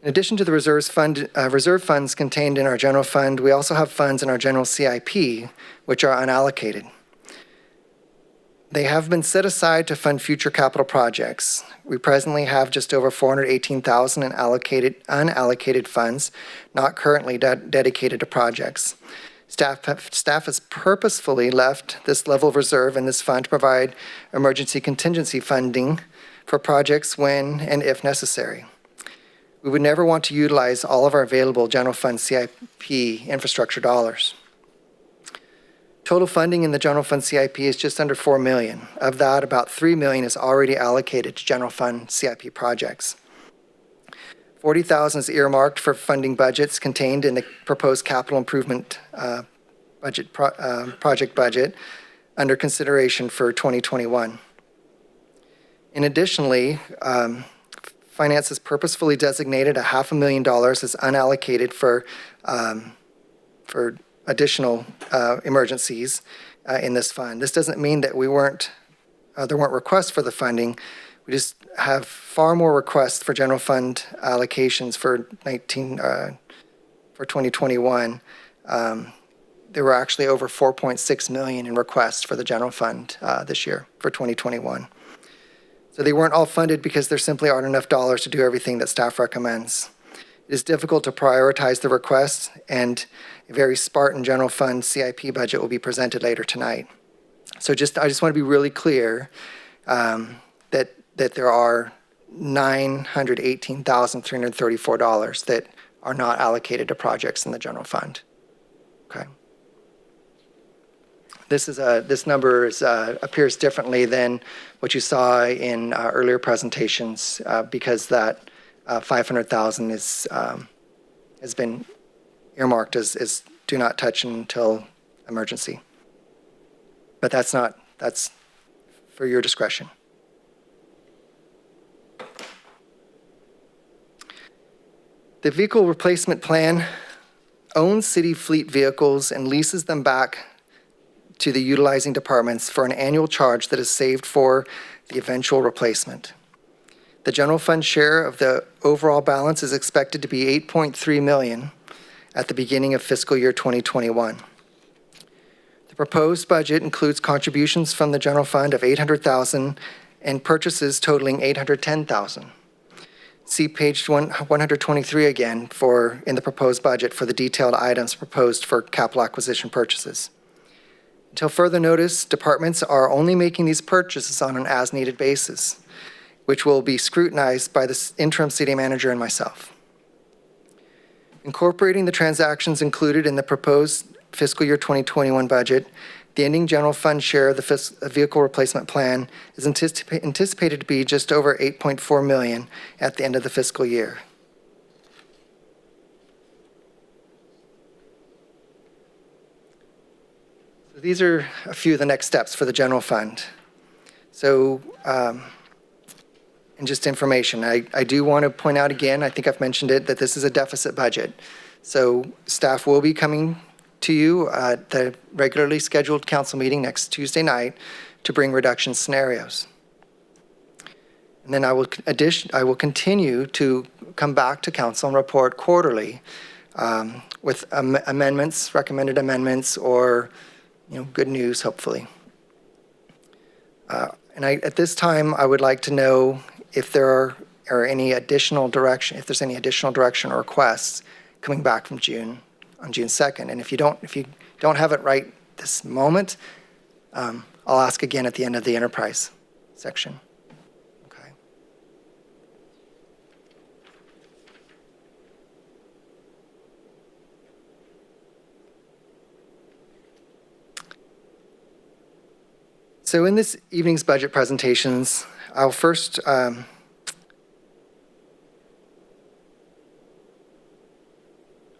In addition to the reserve funds contained in our general fund, we also have funds in our general CIP, which are unallocated. They have been set aside to fund future capital projects. We presently have just over $418,000 in unallocated funds, not currently dedicated to projects. Staff has purposefully left this level of reserve in this fund to provide emergency contingency funding for projects when and if necessary. We would never want to utilize all of our available general fund CIP infrastructure dollars. Total funding in the general fund CIP is just under $4 million. Of that, about $3 million is already allocated to general fund CIP projects. $40,000 is earmarked for funding budgets contained in the proposed capital improvement project budget under consideration for 2021. And additionally, Finance has purposefully designated $500,000 as unallocated for additional emergencies in this fund. This doesn't mean that there weren't requests for the funding. We just have far more requests for general fund allocations for 2021. There were actually over $4.6 million in requests for the general fund this year for 2021. So they weren't all funded because there simply aren't enough dollars to do everything that staff recommends. It is difficult to prioritize the requests, and a very Spartan general fund CIP budget will be presented later tonight. So I just want to be really clear that there are $918,334 that are not allocated to projects in the general fund. Okay. This number appears differently than what you saw in earlier presentations because that $500,000 has been earmarked as do not touch until emergency. But that's for your discretion. The vehicle replacement plan owns city fleet vehicles and leases them back to the utilizing departments for an annual charge that is saved for the eventual replacement. The general fund share of the overall balance is expected to be $8.3 million at the beginning of fiscal year 2021. The proposed budget includes contributions from the general fund of $800,000 and purchases totaling $810,000. See page 123 again in the proposed budget for the detailed items proposed for capital acquisition purchases. Until further notice, departments are only making these purchases on an as-needed basis, which will be scrutinized by the interim city manager and myself. Incorporating the transactions included in the proposed fiscal year 2021 budget, the ending general fund share of the vehicle replacement plan is anticipated to be just over $8.4 million at the end of the fiscal year. So these are a few of the next steps for the general fund. So, and just information, I do want to point out again, I think I've mentioned it, that this is a deficit budget. So staff will be coming to you at the regularly scheduled council meeting next Tuesday night to bring reduction scenarios. And then I will continue to come back to council and report quarterly with amendments, recommended amendments, or good news, hopefully. And at this time, I would like to know if there are any additional direction, if there's any additional direction or requests coming back from on June 2nd. And if you don't have it right this moment, I'll ask again at the end of the enterprise section. Okay. So in this evening's budget presentations, I'll first I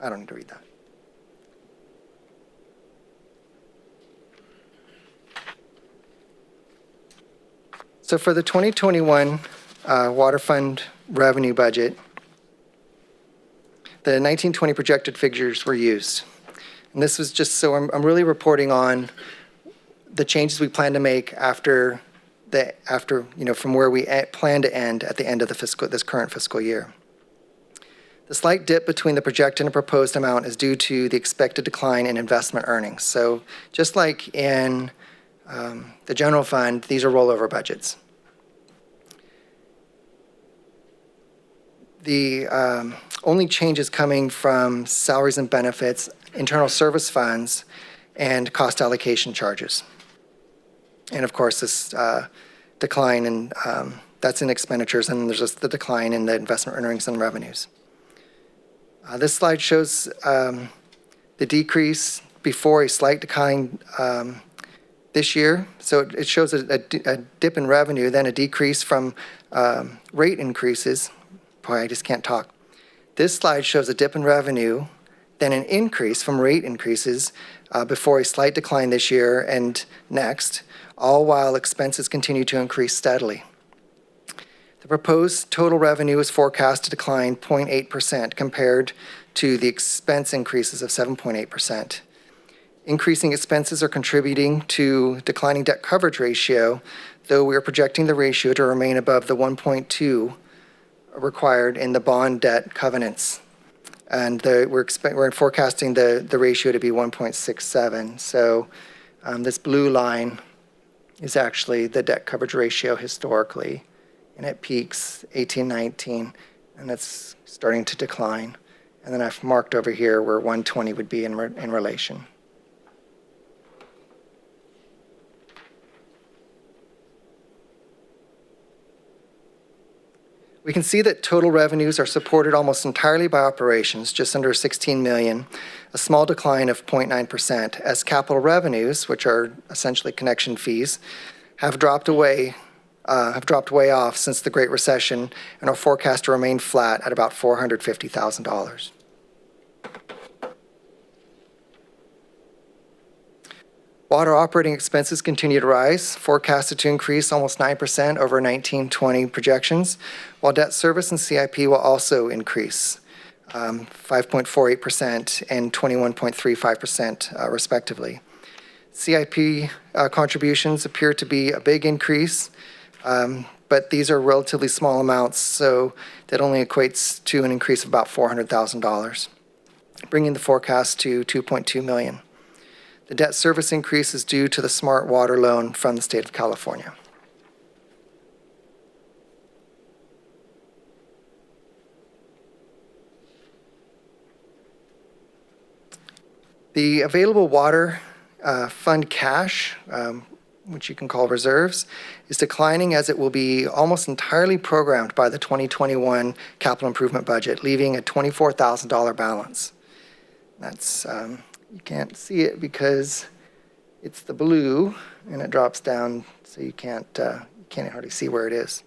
don't need to read that. So for the 2021 water fund revenue budget, the 1920 projected figures were used. And this was just so I'm really reporting on the changes we plan to make from where we plan to end at the end of this current fiscal year. The slight dip between the projected and proposed amount is due to the expected decline in investment earnings. So just like in the general fund, these are rollover budgets. The only changes coming from salaries and benefits, internal service funds, and cost allocation charges. And of course, this decline in, that's in expenditures, and there's just the decline in the investment earnings and revenues. This slide shows the decrease before a slight decline this year. So it shows a dip in revenue, then a decrease from rate increases. Boy, I just can't talk. This slide shows a dip in revenue, then an increase from rate increases before a slight decline this year and next, all while expenses continue to increase steadily. The proposed total revenue is forecast to decline 0.8% compared to the expense increases of 7.8%. Increasing expenses are contributing to declining debt coverage ratio, though we are projecting the ratio to remain above the 1.2 required in the bond debt covenants. And we're forecasting the ratio to be 1.67. So this blue line is actually the debt coverage ratio historically, and it peaks 18-19, and it's starting to decline. And then I've marked over here where 120 would be in relation. We can see that total revenues are supported almost entirely by operations, just under $16 million, a small decline of 0.9%, as capital revenues, which are essentially connection fees, have dropped way off since the Great Recession and are forecast to remain flat at about $450,000. Water operating expenses continue to rise, forecasted to increase almost 9% over 19-20 projections, while debt service and CIP will also increase 5.48% and 21.35% respectively. CIP contributions appear to be a big increase, But these are relatively small amounts, so that only equates to an increase of about $400,000, bringing the forecast to $2.2 million. The debt service increase is due to the Smart Water loan from the state of California. The available water fund cash, which you can call reserves, is declining as it will be almost entirely programmed by the 2021 capital improvement budget, leaving a $24,000 balance. That's, you can't see it because it's the blue and it drops down so you can't hardly see where it is.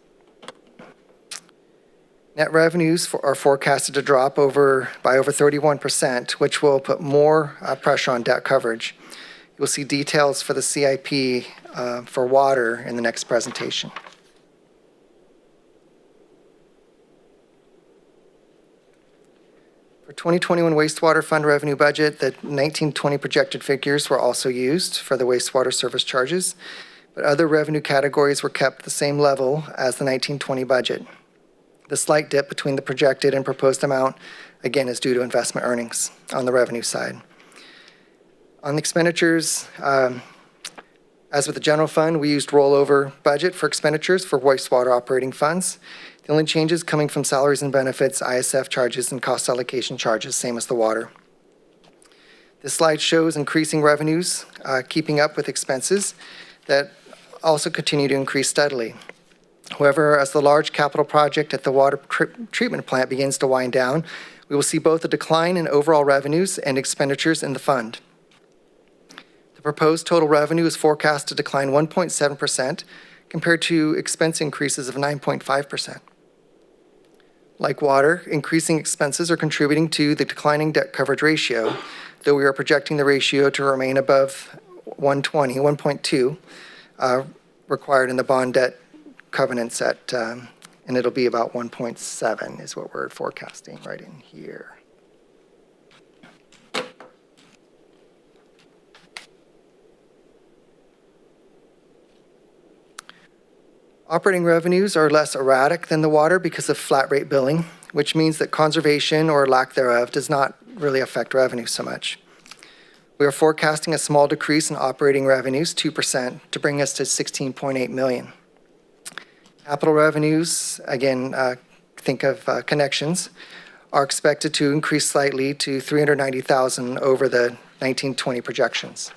Net revenues are forecasted to drop by over 31%, which will put more pressure on debt coverage. You'll see details for the CIP for water in the next presentation. For 2021 wastewater fund revenue budget, the 1920 projected figures were also used for the wastewater service charges, but other revenue categories were kept at the same level as the 1920 budget. The slight dip between the projected and proposed amount, again, is due to investment earnings on the revenue side. On the expenditures, as with the general fund, we used rollover budget for expenditures for wastewater operating funds. The only changes coming from salaries and benefits, ISF charges, and cost allocation charges, same as the water. This slide shows increasing revenues, keeping up with expenses that also continue to increase steadily. However, as the large capital project at the water treatment plant begins to wind down, we will see both a decline in overall revenues and expenditures in the fund. The proposed total revenue is forecast to decline 1.7% compared to expense increases of 9.5%. Like water, increasing expenses are contributing to the declining debt coverage ratio, though we are projecting the ratio to remain above 1.2 required in the bond debt covenants and it'll be about 1.7 is what we're forecasting right in here. Operating revenues are less erratic than the water because of flat rate billing, which means that conservation or lack thereof does not really affect revenue so much. We are forecasting a small decrease in operating revenues, 2%, to bring us to $16.8 million. Capital revenues, again, think of connections, are expected to increase slightly to $390,000 over the 1920 projections.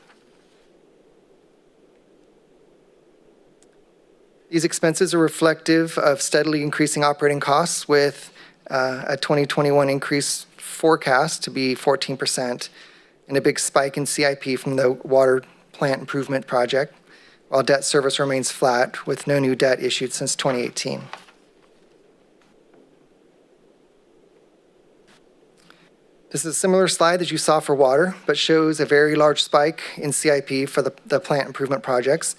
These expenses are reflective of steadily increasing operating costs with a 2021 increase forecast to be 14% and a big spike in CIP from the water plant improvement project, while debt service remains flat with no new debt issued since 2018. This is a similar slide that you saw for water, but shows a very large spike in CIP for the plant improvement projects,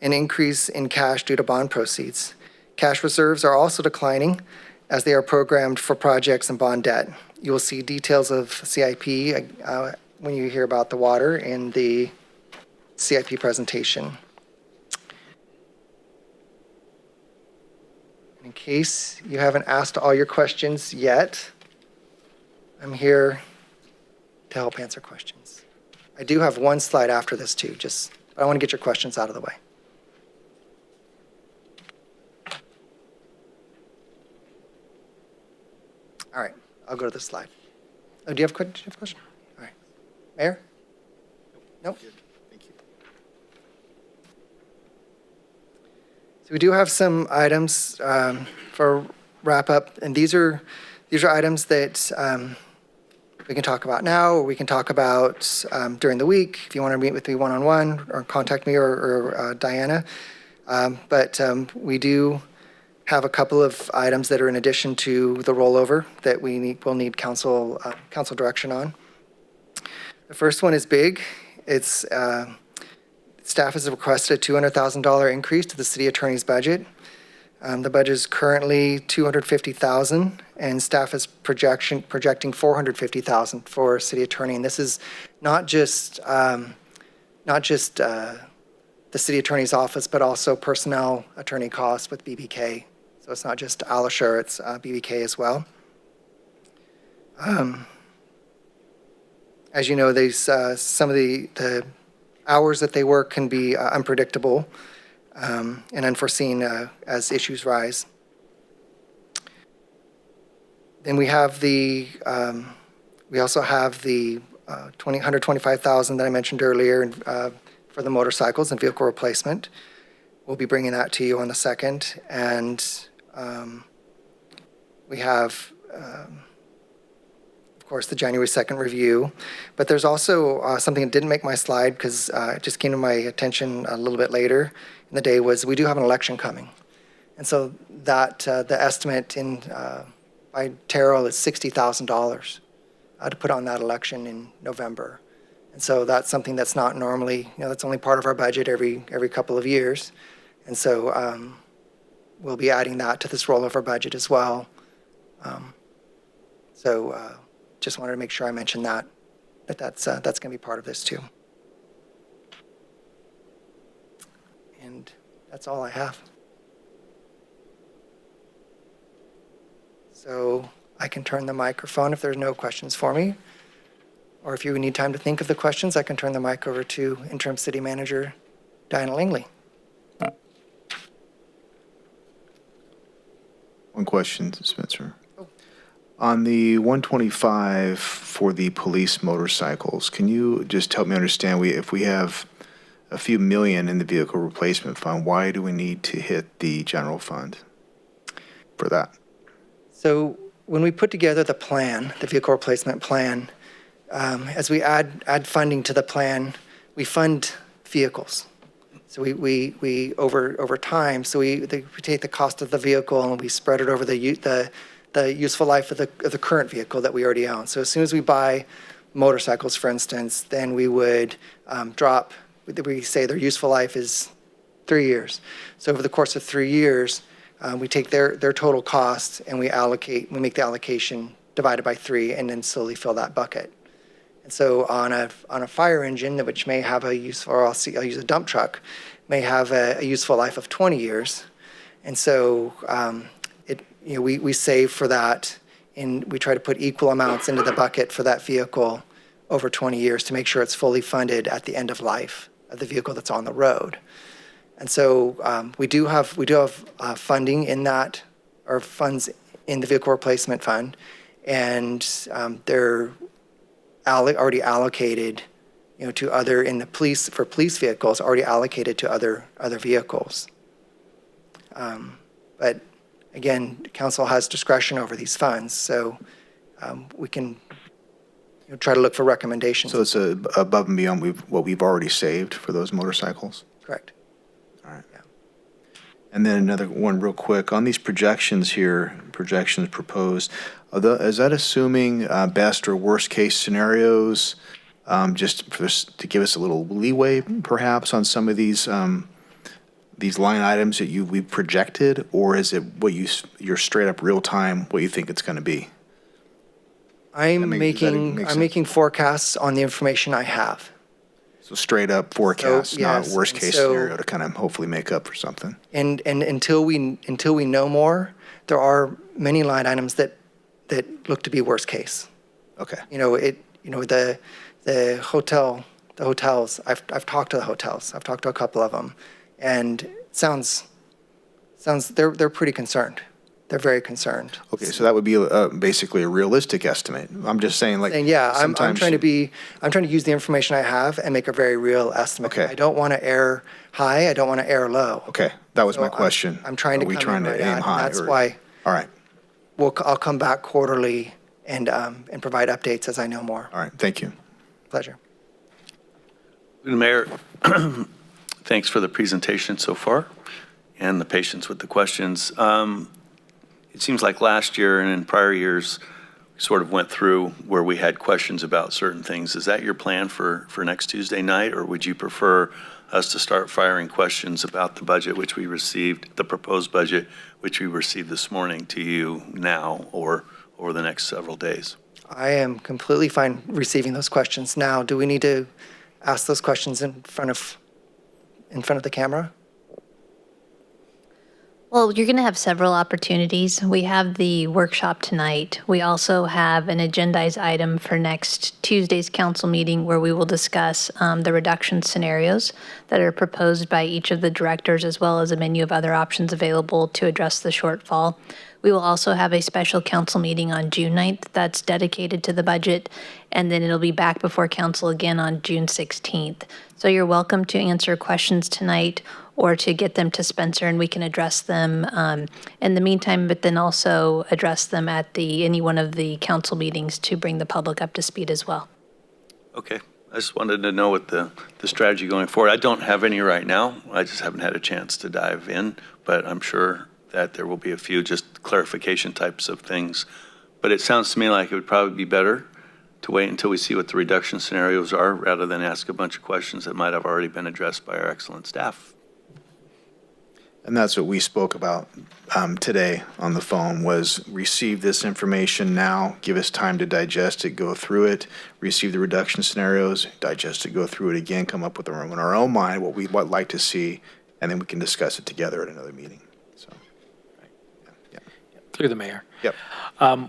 an increase in cash due to bond proceeds. Cash reserves are also declining as they are programmed for projects and bond debt. You will see details of CIP when you hear about the water in the CIP presentation. In case you haven't asked all your questions yet, I'm here to help answer questions. I do have one slide after this too, I want to get your questions out of the way. All right, I'll go to this slide. Oh, do you have a question? All right. Mayor? Nope. Thank you. So we do have some items for wrap up, and these are items that we can talk about now, or we can talk about during the week if you want to meet with me one-on-one, or contact me or Diana. But we do have a couple of items that are in addition to the rollover that will need council direction on. The first one is big. It's staff has requested a $200,000 increase to the city attorney's budget. The budget is currently $250,000, and staff is projecting $450,000 for city attorney. And this is not just the the city attorney's office, but also personnel attorney costs with BBK. So it's not just Alisher, it's BBK as well. As you know, these some of the hours that they work can be unpredictable and unforeseen as issues rise. Then we have we also have the $125,000 that I mentioned earlier for the motorcycles and vehicle replacement. We'll be bringing that to you on the 2nd. And we have, of course, the January 2nd review. But there's also something that didn't make my slide because it just came to my attention a little bit later in the day was we do have an election coming. And so that the estimate by Terrell is $60,000 to put on that election in November. And so that's something that's not normally, that's only part of our budget every couple of years. And so we'll be adding that to this rollover budget as well. So just wanted to make sure I mentioned that's going to be part of this too. And that's all I have. So I can turn the microphone if there's no questions for me. Or if you need time to think of the questions, I can turn the mic over to Interim City Manager Diana Langley. One question, Spencer. On the 125 for the police motorcycles, can you just help me understand, if we have a few million in the vehicle replacement fund, why do we need to hit the general fund for that? So when we put together the plan, the vehicle replacement plan, as we add funding to the plan, we fund vehicles. So we over time, so we take the cost of the vehicle and we spread it over the useful life of the current vehicle that we already own. So as soon as we buy motorcycles, for instance, then we would we say their useful life is 3 years. So over the course of 3 years, we take their total cost and we make the allocation divided by 3 and then slowly fill that bucket. And so on a fire engine, which may have I'll use a dump truck, may have a useful life of 20 years. And so we save for that, and we try to put equal amounts into the bucket for that vehicle over 20 years to make sure it's fully funded at the end of life of the vehicle that's on the road. And so we do have funding in that, or funds in the vehicle replacement fund, and they're already allocated, to other for police vehicles, already allocated to other vehicles. But again, council has discretion over these funds, so we can try to look for recommendations. So it's above and beyond what we've already saved for those motorcycles? Correct. All right. Yeah. And then another one real quick. On these projections proposed, is that assuming best or worst case scenarios, just to give us a little leeway perhaps on some of these line items that we've projected, or is it you're straight up real time what you think it's going to be? I'm making forecasts on the information I have. So straight up forecast, yes, not worst case scenario to kind of hopefully make up for something. And until we know more, there are many line items that look to be worst case. Okay. The hotels. I've talked to the hotels. I've talked to a couple of them, and it sounds they're pretty concerned. They're very concerned. Okay, so that would be basically a realistic estimate. I'm just saying, I'm trying to use the information I have and make a very real estimate. Okay. I don't want to err high. I don't want to err low. Okay, that was my question. I'm trying to. Are we trying to aim high? That's why. All right. I'll come back quarterly and provide updates as I know more. All right. Thank you. Pleasure. Mayor, thanks for the presentation so far and the patience with the questions. It seems like last year and in prior years, we sort of went through where we had questions about certain things. Is that your plan for next Tuesday night, or would you prefer us to start firing questions about the budget which we received, the proposed budget which we received this morning, to you now or over the next several days? I am completely fine receiving those questions now. Do we need to ask those questions in front of in front of the camera? Well, you're going to have several opportunities. We have the workshop tonight. We also have an agendized item for next Tuesday's council meeting where we will discuss the reduction scenarios that are proposed by each of the directors, as well as a menu of other options available to address the shortfall. We will also have a special council meeting on June 9th that's dedicated to the budget, and then it'll be back before council again on June 16th. So you're welcome to answer questions tonight or to get them to Spencer, and we can address them in the meantime, but then also address them at any one of the council meetings to bring the public up to speed as well. Okay. I just wanted to know what the strategy going forward. I don't have any right now. I just haven't had a chance to dive in, but I'm sure that there will be a few just clarification types of things. But it sounds to me like it would probably be better to wait until we see what the reduction scenarios are rather than ask a bunch of questions that might have already been addressed by our excellent staff. And that's what we spoke about today on the phone, was receive this information now, give us time to digest it, go through it, receive the reduction scenarios, digest it, go through it again, come up with in our own mind what we'd like to see, and then we can discuss it together at another meeting. So, yeah. Through the mayor. Yep.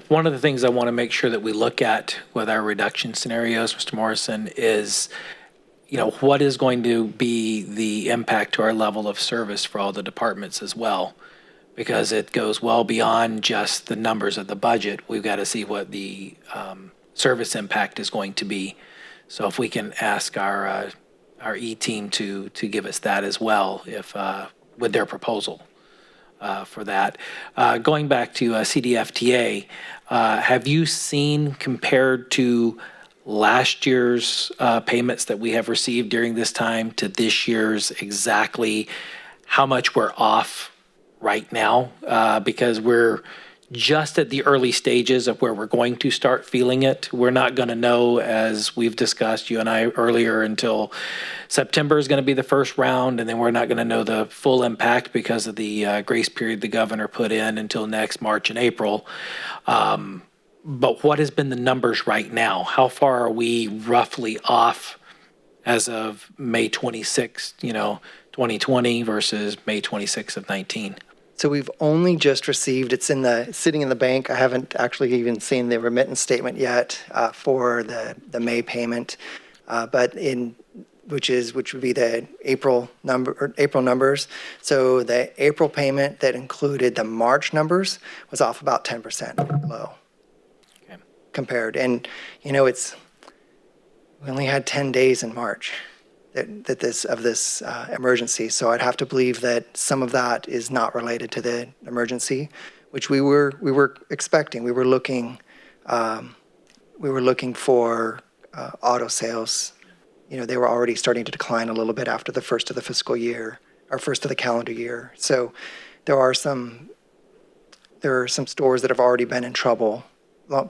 One of the things I want to make sure that we look at with our reduction scenarios, Mr. Morrison, is what is going to be the impact to our level of service for all the departments as well? Because it goes well beyond just the numbers of the budget. We've got to see what the service impact is going to be. So if we can ask our E-team to give us that as well, if with their proposal for that. Going back to CDFTA, have you seen, compared to last year's payments that we have received during this time to this year's, exactly how much we're off right now? Because we're just at the early stages of where we're going to start feeling it. We're not going to know, as we've discussed, you and I earlier, until September is going to be the first round, and then we're not going to know the full impact because of the grace period the governor put in until next March and April. But what has been the numbers right now? How far are we roughly off as of May 26th, 2020 versus May 26th of 19? So we've only just received, it's sitting in the bank. I haven't actually even seen the remittance statement yet for the May payment, but which would be the April numbers. So the April payment that included the March numbers was off about 10% low. Compared, and we only had 10 days in March that this emergency, so I'd have to believe that some of that is not related to the emergency, which we were expecting. We were looking for auto sales. They were already starting to decline a little bit after the first of the fiscal year, or first of the calendar year. So there are some stores that have already been in trouble,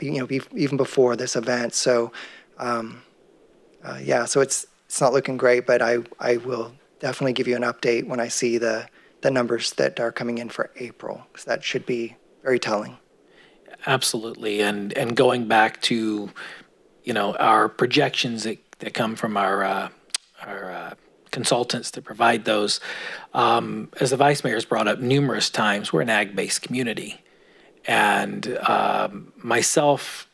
even before this event. So, so it's not looking great, but I will definitely give you an update when I see the numbers that are coming in for April, because that should be very telling. Absolutely, and going back to, our projections that come from our consultants that provide those, as the vice mayor's brought up numerous times, we're an ag-based community. And myself,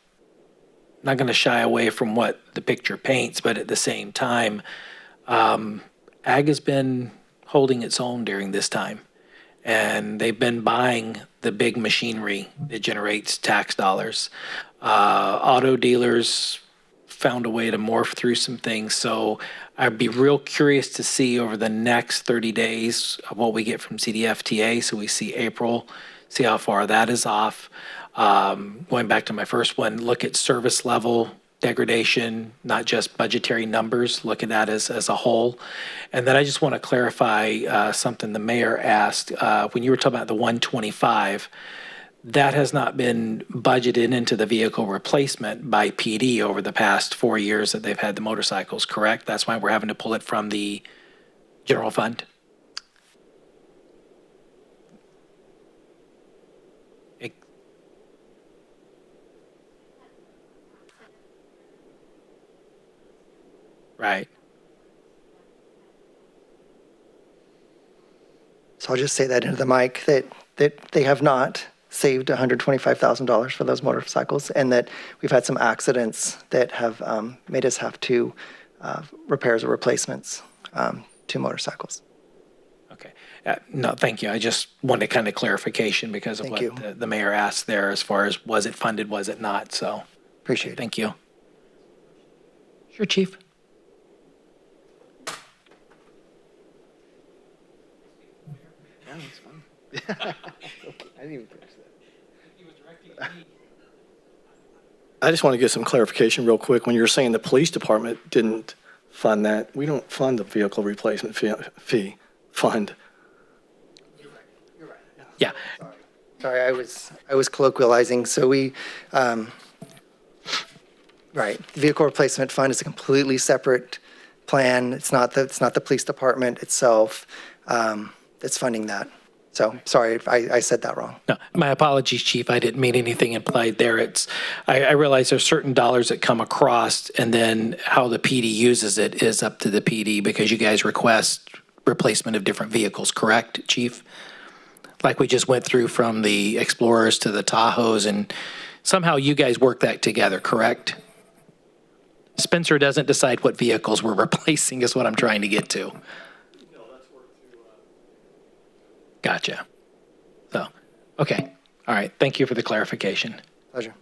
not going to shy away from what the picture paints, but at the same time, ag has been holding its own during this time. And they've been buying the big machinery that generates tax dollars. Auto dealers found a way to morph through some things. So I'd be real curious to see over the next 30 days of what we get from CDFTA. So we see April, see how far that is off. Going back to my first one, look at service level degradation, not just budgetary numbers, look at that as a whole. And then I just want to clarify something the mayor asked. When you were talking about the 125, that has not been budgeted into the vehicle replacement by PD over the past 4 years that they've had the motorcycles, correct? That's why we're having to pull it from the general fund? Right. So I'll just say that into the mic, that they have not saved $125,000 for those motorcycles, and that we've had some accidents that have made us have to repairs or replacements to motorcycles. Okay. No, thank you. I just wanted kind of clarification because of Thank what you. the mayor asked there as far as was it funded, was it not? So Appreciate it. thank you. Sure, Chief. Yeah, that's fine. I didn't even catch that. I just want to get some clarification real quick. When you're saying the police department didn't fund that, we don't fund the vehicle replacement fee fund. Yeah. Sorry, I was colloquializing. So we, right, the vehicle replacement fund is a completely separate plan. It's not the police department itself that's funding that. So sorry if I said that wrong. No, my apologies, Chief. I didn't mean anything implied there. I realize there's certain dollars that come across, and then how the PD uses it is up to the PD because you guys request replacement of different vehicles, correct, Chief? Like we just went through from the Explorers to the Tahoes, and somehow you guys work that together, correct? Spencer doesn't decide what vehicles we're replacing is what I'm trying to get to. Gotcha. So, okay. All right. Thank you for the clarification. Pleasure.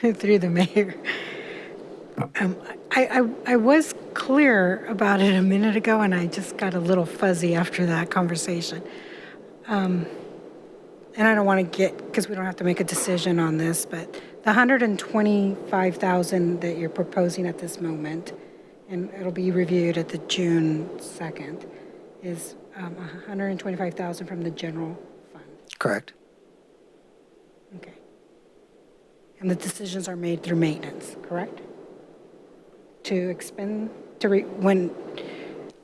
Through the mayor. I was clear about it a minute ago, and I just got a little fuzzy after that conversation. And I don't want to get, because we don't have to make a decision on this, but the $125,000 that you're proposing at this moment, and it'll be reviewed at the June 2nd, is $125,000 from the general fund. Correct. Okay. And the decisions are made through maintenance, correct?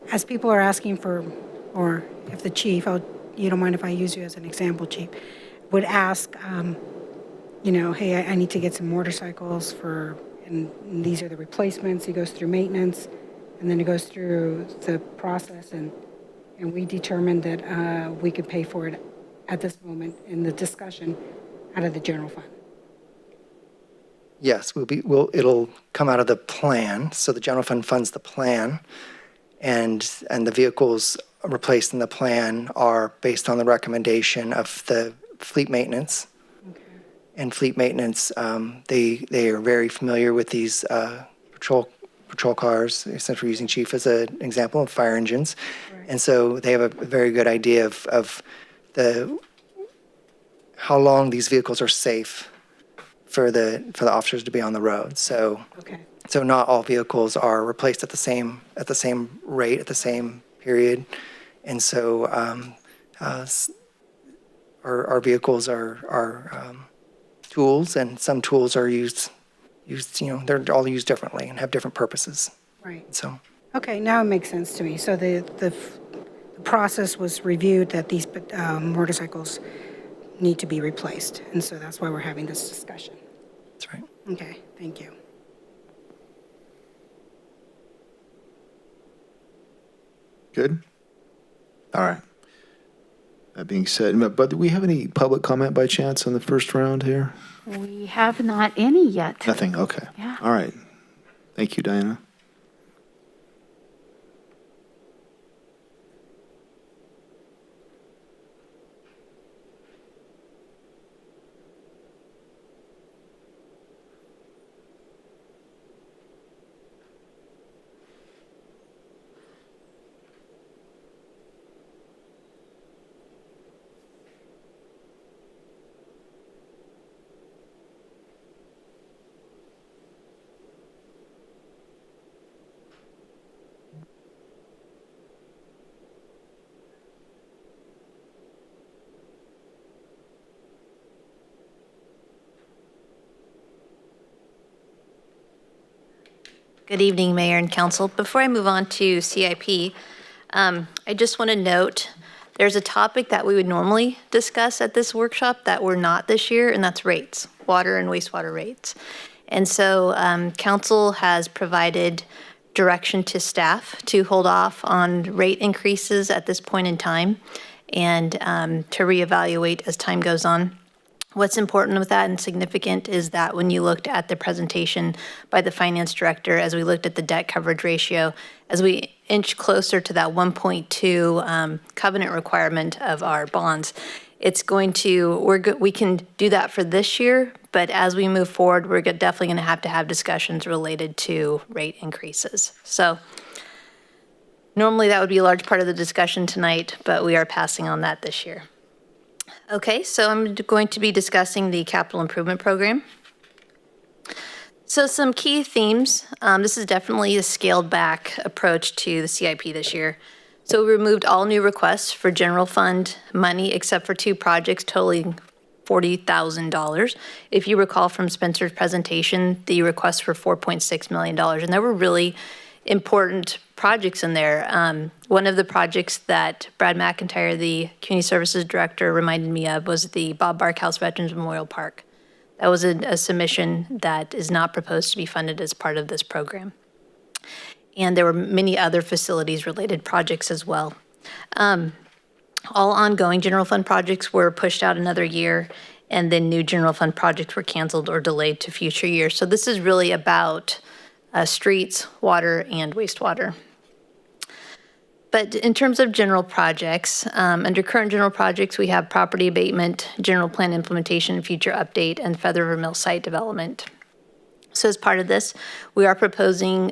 As people are asking for, or if the chief, you don't mind if I use you as an example, chief, would ask, hey, I need to get some motorcycles and these are the replacements. He goes through maintenance, and then it goes through the process, and we determined that we could pay for it at this moment in the discussion out of the general fund. Yes, it'll come out of the plan. So the general fund funds the plan, and the vehicles replaced in the plan are based on the recommendation of the fleet maintenance. Okay. And fleet maintenance, they are very familiar with these patrol cars. Since we're using Chief as an example of fire engines, Right. and so they have a very good idea of how long these vehicles are safe for the officers to be on the road. So Okay. so not all vehicles are replaced at the same rate, at the same period. And so our vehicles are tools, and some tools are used, they're all used differently and have different purposes. Right. So, Okay, now it makes sense to me. So the process was reviewed that these motorcycles need to be replaced, and so that's why we're having this discussion. that's right. Okay, thank you. Good? All right. That being said, but do we have any public comment by chance on the first round here? We have not any yet. Nothing, okay. Yeah. All right. Thank you, Diana. Good evening, Mayor and Council. Before I move on to CIP, I just want to note there's a topic that we would normally discuss at this workshop that we're not this year, and that's rates, water and wastewater rates. And so council has provided direction to staff to hold off on rate increases at this point in time and to reevaluate as time goes on. What's important with that and significant is that when you looked at the presentation by the finance director, as we looked at the debt coverage ratio, as we inch closer to that 1.2 covenant requirement of our bonds, it's going to, we can do that for this year, but as we move forward, we're definitely going to have discussions related to rate increases. So normally that would be a large part of the discussion tonight, but we are passing on that this year. Okay, so I'm going to be discussing the capital improvement program. So some key themes. This is definitely a scaled back approach to the CIP this year. So we removed all new requests for general fund money except for 2 projects totaling $40,000. If you recall from Spencer's presentation, the requests were $4.6 million, and there were really important projects in there. One of the projects that Brad McIntyre, the Community Services Director, reminded me of was the Bob Barkhouse Veterans Memorial Park. That was a submission that is not proposed to be funded as part of this program. And there were many other facilities-related projects as well. All ongoing general fund projects were pushed out another year, and then new general fund projects were canceled or delayed to future years. So this is really about streets, water, and wastewater. But in terms of general projects, under current general projects, we have property abatement, general plan implementation, future update, and Feather River Mill site development. So as part of this, we are proposing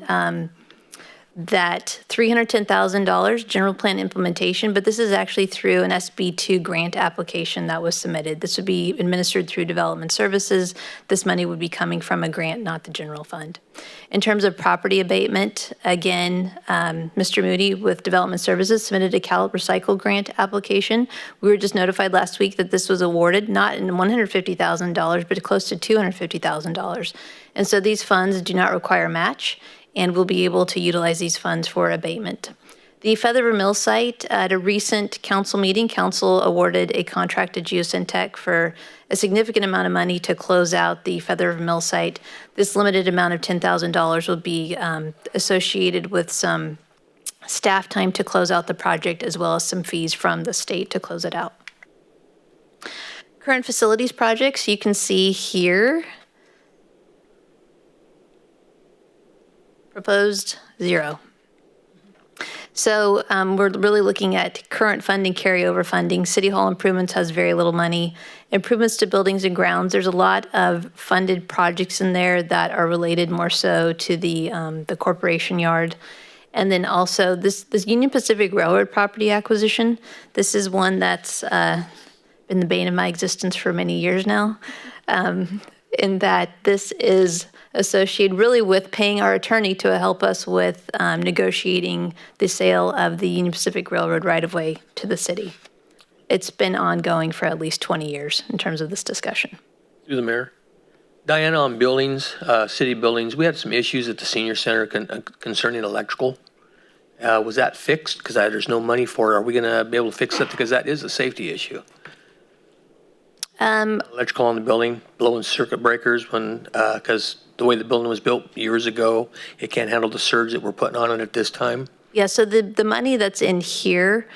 that $310,000 general plan implementation, but this is actually through an SB2 grant application that was submitted. This would be administered through Development Services. This money would be coming from a grant, not the general fund. In terms of property abatement, again, Mr. Moody with Development Services submitted a Cal Recycle grant application. We were just notified last week that this was awarded, not in $150,000, but close to $250,000. And so these funds do not require match, and we'll be able to utilize these funds for abatement. The Feather River Mill site, at a recent council meeting, council awarded a contract to Geosyntec for a significant amount of money to close out the Feather River Mill site. This limited amount of $10,000 will be associated with some staff time to close out the project, as well as some fees from the state to close it out. Current facilities projects, you can see here. Proposed, 0. So we're really looking at current funding, carryover funding. City Hall improvements has very little money. Improvements to buildings and grounds, there's a lot of funded projects in there that are related more so to the corporation yard. And then also this Union Pacific Railroad property acquisition, this is one that's been the bane of my existence for many years now, in that this is associated really with paying our attorney to help us with negotiating the sale of the Union Pacific Railroad right-of-way to the city. It's been ongoing for at least 20 years in terms of this discussion. Through the mayor. Diana, on buildings, city buildings, we had some issues at the senior center concerning electrical. Was that fixed? Because there's no money for it. Are we going to be able to fix it? Because that is a safety issue. Electrical on the building, blowing circuit breakers when, because the way the building was built years ago, it can't handle the surge that we're putting on it at this time. Yeah, so the money that's in here,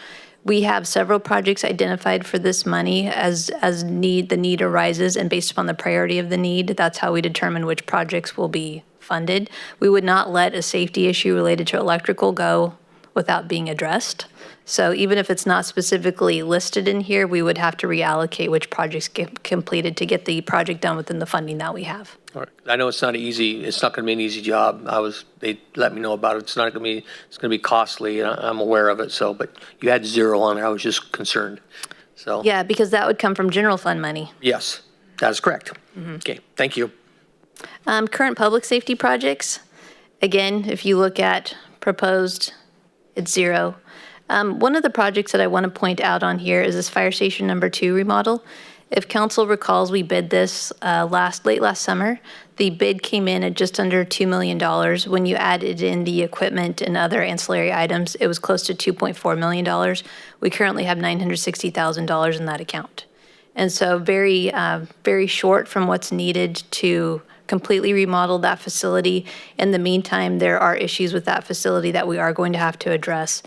we have several projects identified for this money as the need arises, and based upon the priority of the need, that's how we determine which projects will be funded. We would not let a safety issue related to electrical go without being addressed. So even if it's not specifically listed in here, we would have to reallocate which projects get completed to get the project done within the funding that we have. All right. I know it's not going to be an easy job. They let me know about it. It's going to be costly, and I'm aware of it. So, but you had 0 on it. I was just concerned. So. Yeah, because that would come from general fund money. Yes, that is correct. Mm-hmm. Okay, thank you. Current public safety projects, again, if you look at proposed, it's 0. One of the projects that I want to point out on here is this fire station number 2 remodel. If council recalls, we bid this late last summer. The bid came in at just under $2 million. When you added in the equipment and other ancillary items, it was close to $2.4 million. We currently have $960,000 in that account. And so very short from what's needed to completely remodel that facility. In the meantime, there are issues with that facility that we are going to have to address.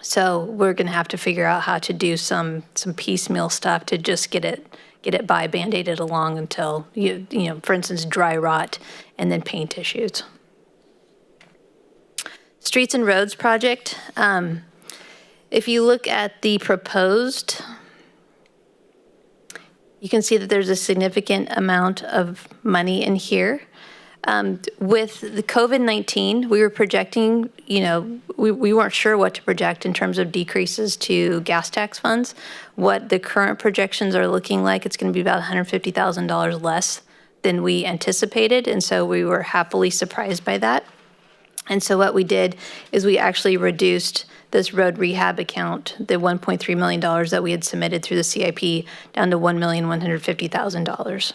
So we're going to have to figure out how to do some piecemeal stuff to just get it by Band-Aided along until, you know, for instance, dry rot and then paint issues. Streets and Roads project. If you look at the proposed, you can see that there's a significant amount of money in here. With the COVID-19, we were projecting, you know, we weren't sure what to project in terms of decreases to gas tax funds. What the current projections are looking like, it's going to be about $150,000 less than we anticipated, and so we were happily surprised by that. And so what we did is we actually reduced this road rehab account, the $1.3 million that we had submitted through the CIP, down to $1,150,000.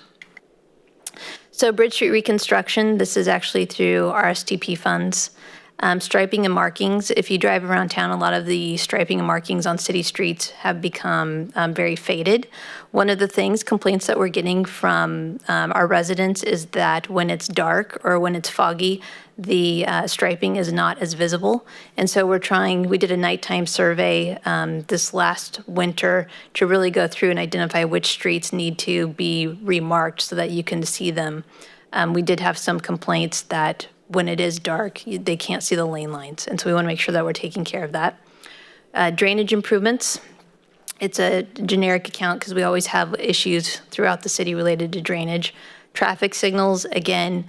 So Bridge Street reconstruction, this is actually through RSTP funds. Striping and markings, if you drive around town, a lot of the striping and markings on city streets have become very faded. One of the complaints that we're getting from our residents is that when it's dark or when it's foggy, the striping is not as visible. And so we did a nighttime survey this last winter to really go through and identify which streets need to be remarked so that you can see them. We did have some complaints that when it is dark, they can't see the lane lines. And so we want to make sure that we're taking care of that. Drainage improvements. It's a generic account because we always have issues throughout the city related to drainage. Traffic signals, again,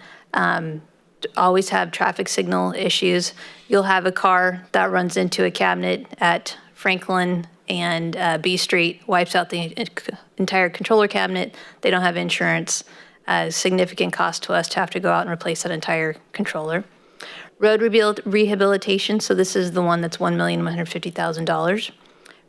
always have traffic signal issues. You'll have a car that runs into a cabinet at Franklin and B Street, wipes out the entire controller cabinet. They don't have insurance. Significant cost to us to have to go out and replace that entire controller. Road rehabilitation, so this is the one that's $1,150,000.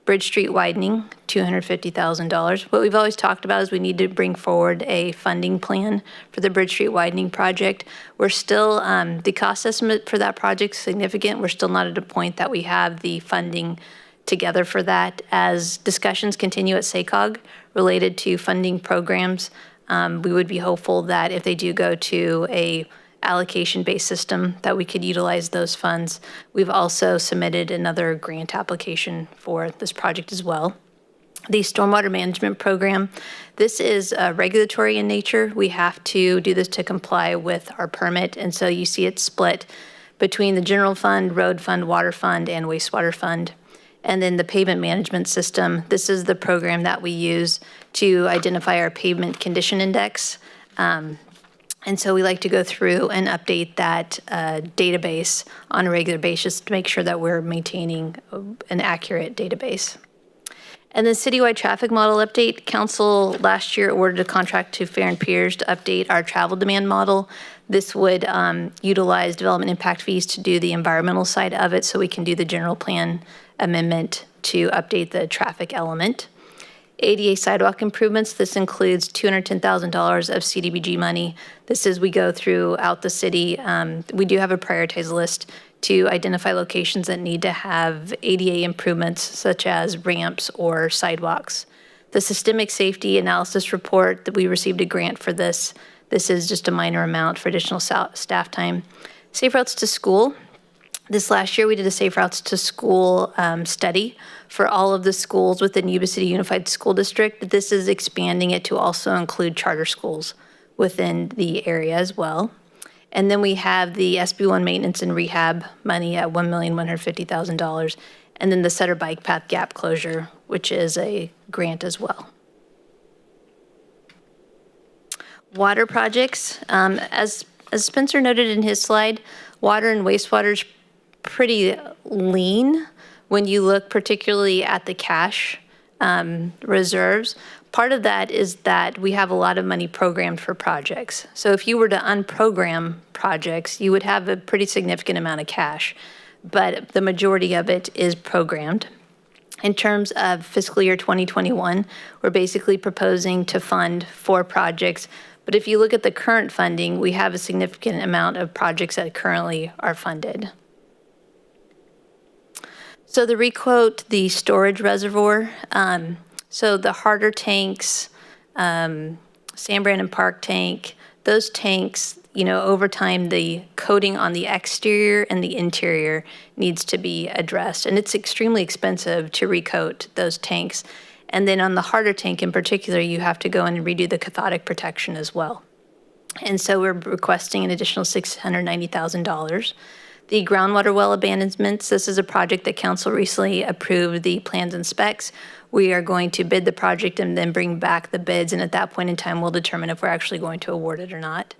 Bridge Street widening, $250,000. What we've always talked about is we need to bring forward a funding plan for the Bridge Street widening project. We're still, the cost estimate for that project is significant. We're still not at a point that we have the funding together for that. As discussions continue at SACOG related to funding programs, we would be hopeful that if they do go to a allocation-based system, that we could utilize those funds. We've also submitted another grant application for this project as well. The stormwater management program, this is regulatory in nature. We have to do this to comply with our permit, and so you see it split between the general fund, road fund, water fund, and wastewater fund. And then the pavement management system, this is the program that we use to identify our pavement condition index. And so we like to go through and update that database on a regular basis to make sure that we're maintaining an accurate database. And then citywide traffic model update. Council last year awarded a contract to Fair and Peers to update our travel demand model. This would utilize development impact fees to do the environmental side of it so we can do the general plan amendment to update the traffic element. ADA sidewalk improvements, this includes $210,000 of CDBG money. This is we go throughout the city. We do have a prioritized list to identify locations that need to have ADA improvements such as ramps or sidewalks. The systemic safety analysis report, that we received a grant for this. This is just a minor amount for additional staff time. Safe routes to school. This last year, we did a Safe Routes to School study for all of the schools within Yuba City Unified School District. This is expanding it to also include charter schools within the area as well. And then we have the SB1 maintenance and rehab money at $1,150,000. And then the Sutter Bike Path gap closure, which is a grant as well. Water projects, as Spencer noted in his slide, water and wastewater is pretty lean when you look particularly at the cash reserves. Part of that is that we have a lot of money programmed for projects. So if you were to unprogram projects, you would have a pretty significant amount of cash, but the majority of it is programmed. In terms of fiscal year 2021, we're basically proposing to fund 4 projects. But if you look at the current funding, we have a significant amount of projects that currently are funded. So the requote, the storage reservoir, So the harder tanks, San Brandon Park tank, those tanks, over time, the coating on the exterior and the interior needs to be addressed. And it's extremely expensive to recoat those tanks. And then on the harder tank in particular, you have to go in and redo the cathodic protection as well. And so we're requesting an additional $690,000. The groundwater well abandonments, this is a project that council recently approved the plans and specs. We are going to bid the project and then bring back the bids, and at that point in time, we'll determine if we're actually going to award it or not.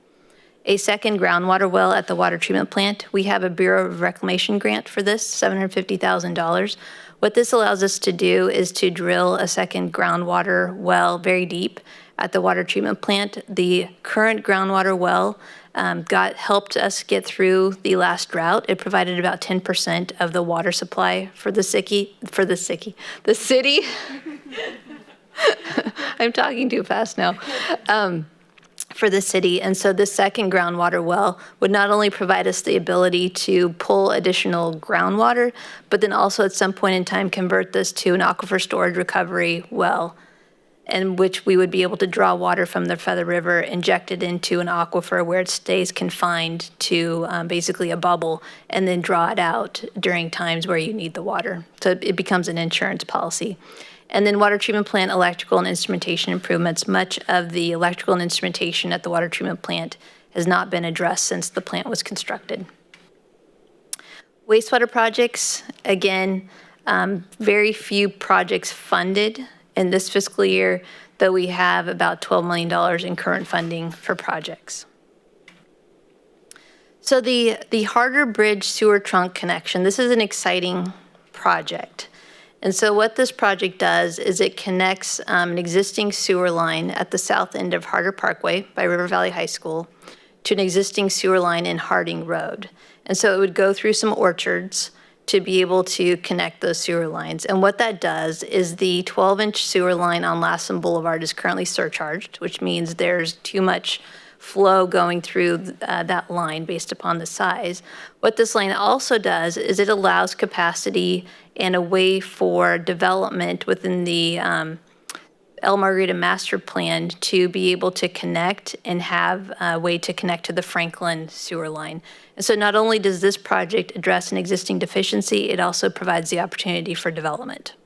A second groundwater well at the water treatment plant. We have a Bureau of Reclamation grant for this, $750,000. What this allows us to do is to drill a second groundwater well very deep at the water treatment plant. The current groundwater well helped us get through the last drought. It provided about 10% of the water supply for the city. I'm talking too fast now. For the city. And so this second groundwater well would not only provide us the ability to pull additional groundwater, but then also at some point in time convert this to an aquifer storage recovery well, in which we would be able to draw water from the Feather River, inject it into an aquifer where it stays confined to basically a bubble, and then draw it out during times where you need the water. So it becomes an insurance policy. And then water treatment plant electrical and instrumentation improvements. Much of the electrical and instrumentation at the water treatment plant has not been addressed since the plant was constructed. Wastewater projects, again, very few projects funded in this fiscal year, though we have about $12 million in current funding for projects. So the Harder Bridge sewer trunk connection, this is an exciting project. And so what this project does is it connects an existing sewer line at the south end of Harder Parkway by River Valley High School to an existing sewer line in Harding Road. And so it would go through some orchards to be able to connect those sewer lines. And what that does is the 12-inch sewer line on Lassen Boulevard is currently surcharged, which means there's too much flow going through that line based upon the size. What this line also does is it allows capacity and a way for development within the El Margarita Master Plan to be able to connect and have a way to connect to the Franklin sewer line. And so not only does this project address an existing deficiency, it also provides the opportunity for development.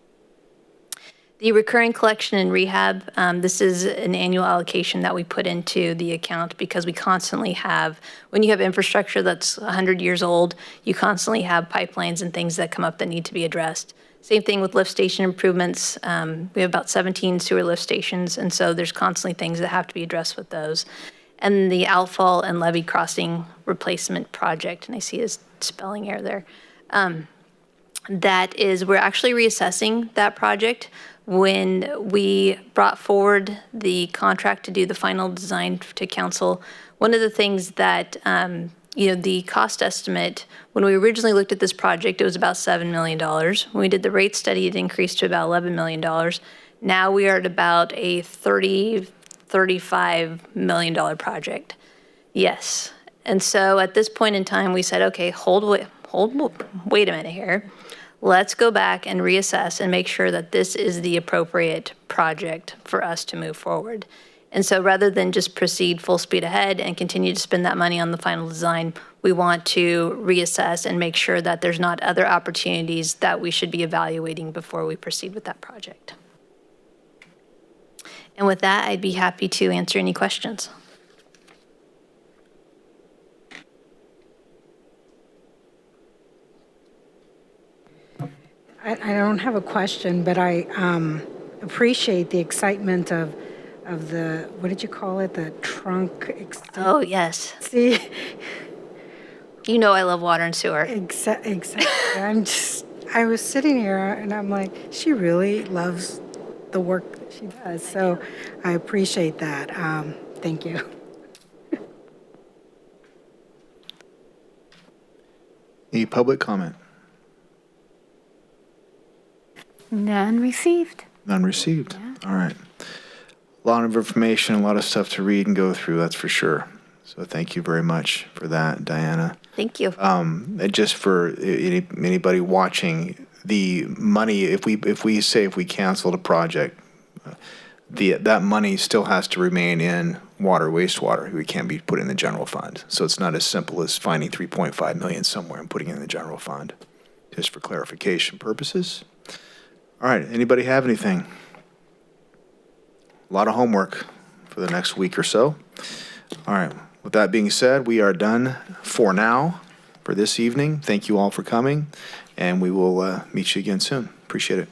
The recurring collection and rehab, this is an annual allocation that we put into the account because we constantly have, when you have infrastructure that's 100 years old, you constantly have pipelines and things that come up that need to be addressed. Same thing with lift station improvements. We have about 17 sewer lift stations, and so there's constantly things that have to be addressed with those. And the outfall and levee crossing replacement project, and I see a spelling error there. That is, we're actually reassessing that project. When we brought forward the contract to do the final design to council, one of the things that, the cost estimate, when we originally looked at this project, it was about $7 million. When we did the rate study, it increased to about $11 million. Now we are at about a $35 million project. Yes. And so at this point in time, we said, okay, wait a minute here. Let's go back and reassess and make sure that this is the appropriate project for us to move forward. And so rather than just proceed full speed ahead and continue to spend that money on the final design, we want to reassess and make sure that there's not other opportunities that we should be evaluating before we proceed with that project. And with that, I'd be happy to answer any questions. I don't have a question, but I appreciate the excitement of the, what did you call it, the trunk? Oh, yes. See? You know I love water and sewer. Exactly. I was sitting here and I'm like, she really loves the work that she does. So I appreciate that. Thank you. Any public comment? None received. None received. All right. A lot of information, a lot of stuff to read and go through, that's for sure. So thank you very much for that, Diana. Thank you. And just for anybody watching, the money, if we canceled a project, that money still has to remain in water, wastewater. It can't be put in the general fund. So it's not as simple as finding 3.5 million somewhere and putting it in the general fund, just for clarification purposes. All right, anybody have anything? A lot of homework for the next week or so. All right, with that being said, we are done for now for this evening. Thank you all for coming, and we will meet you again soon. Appreciate it.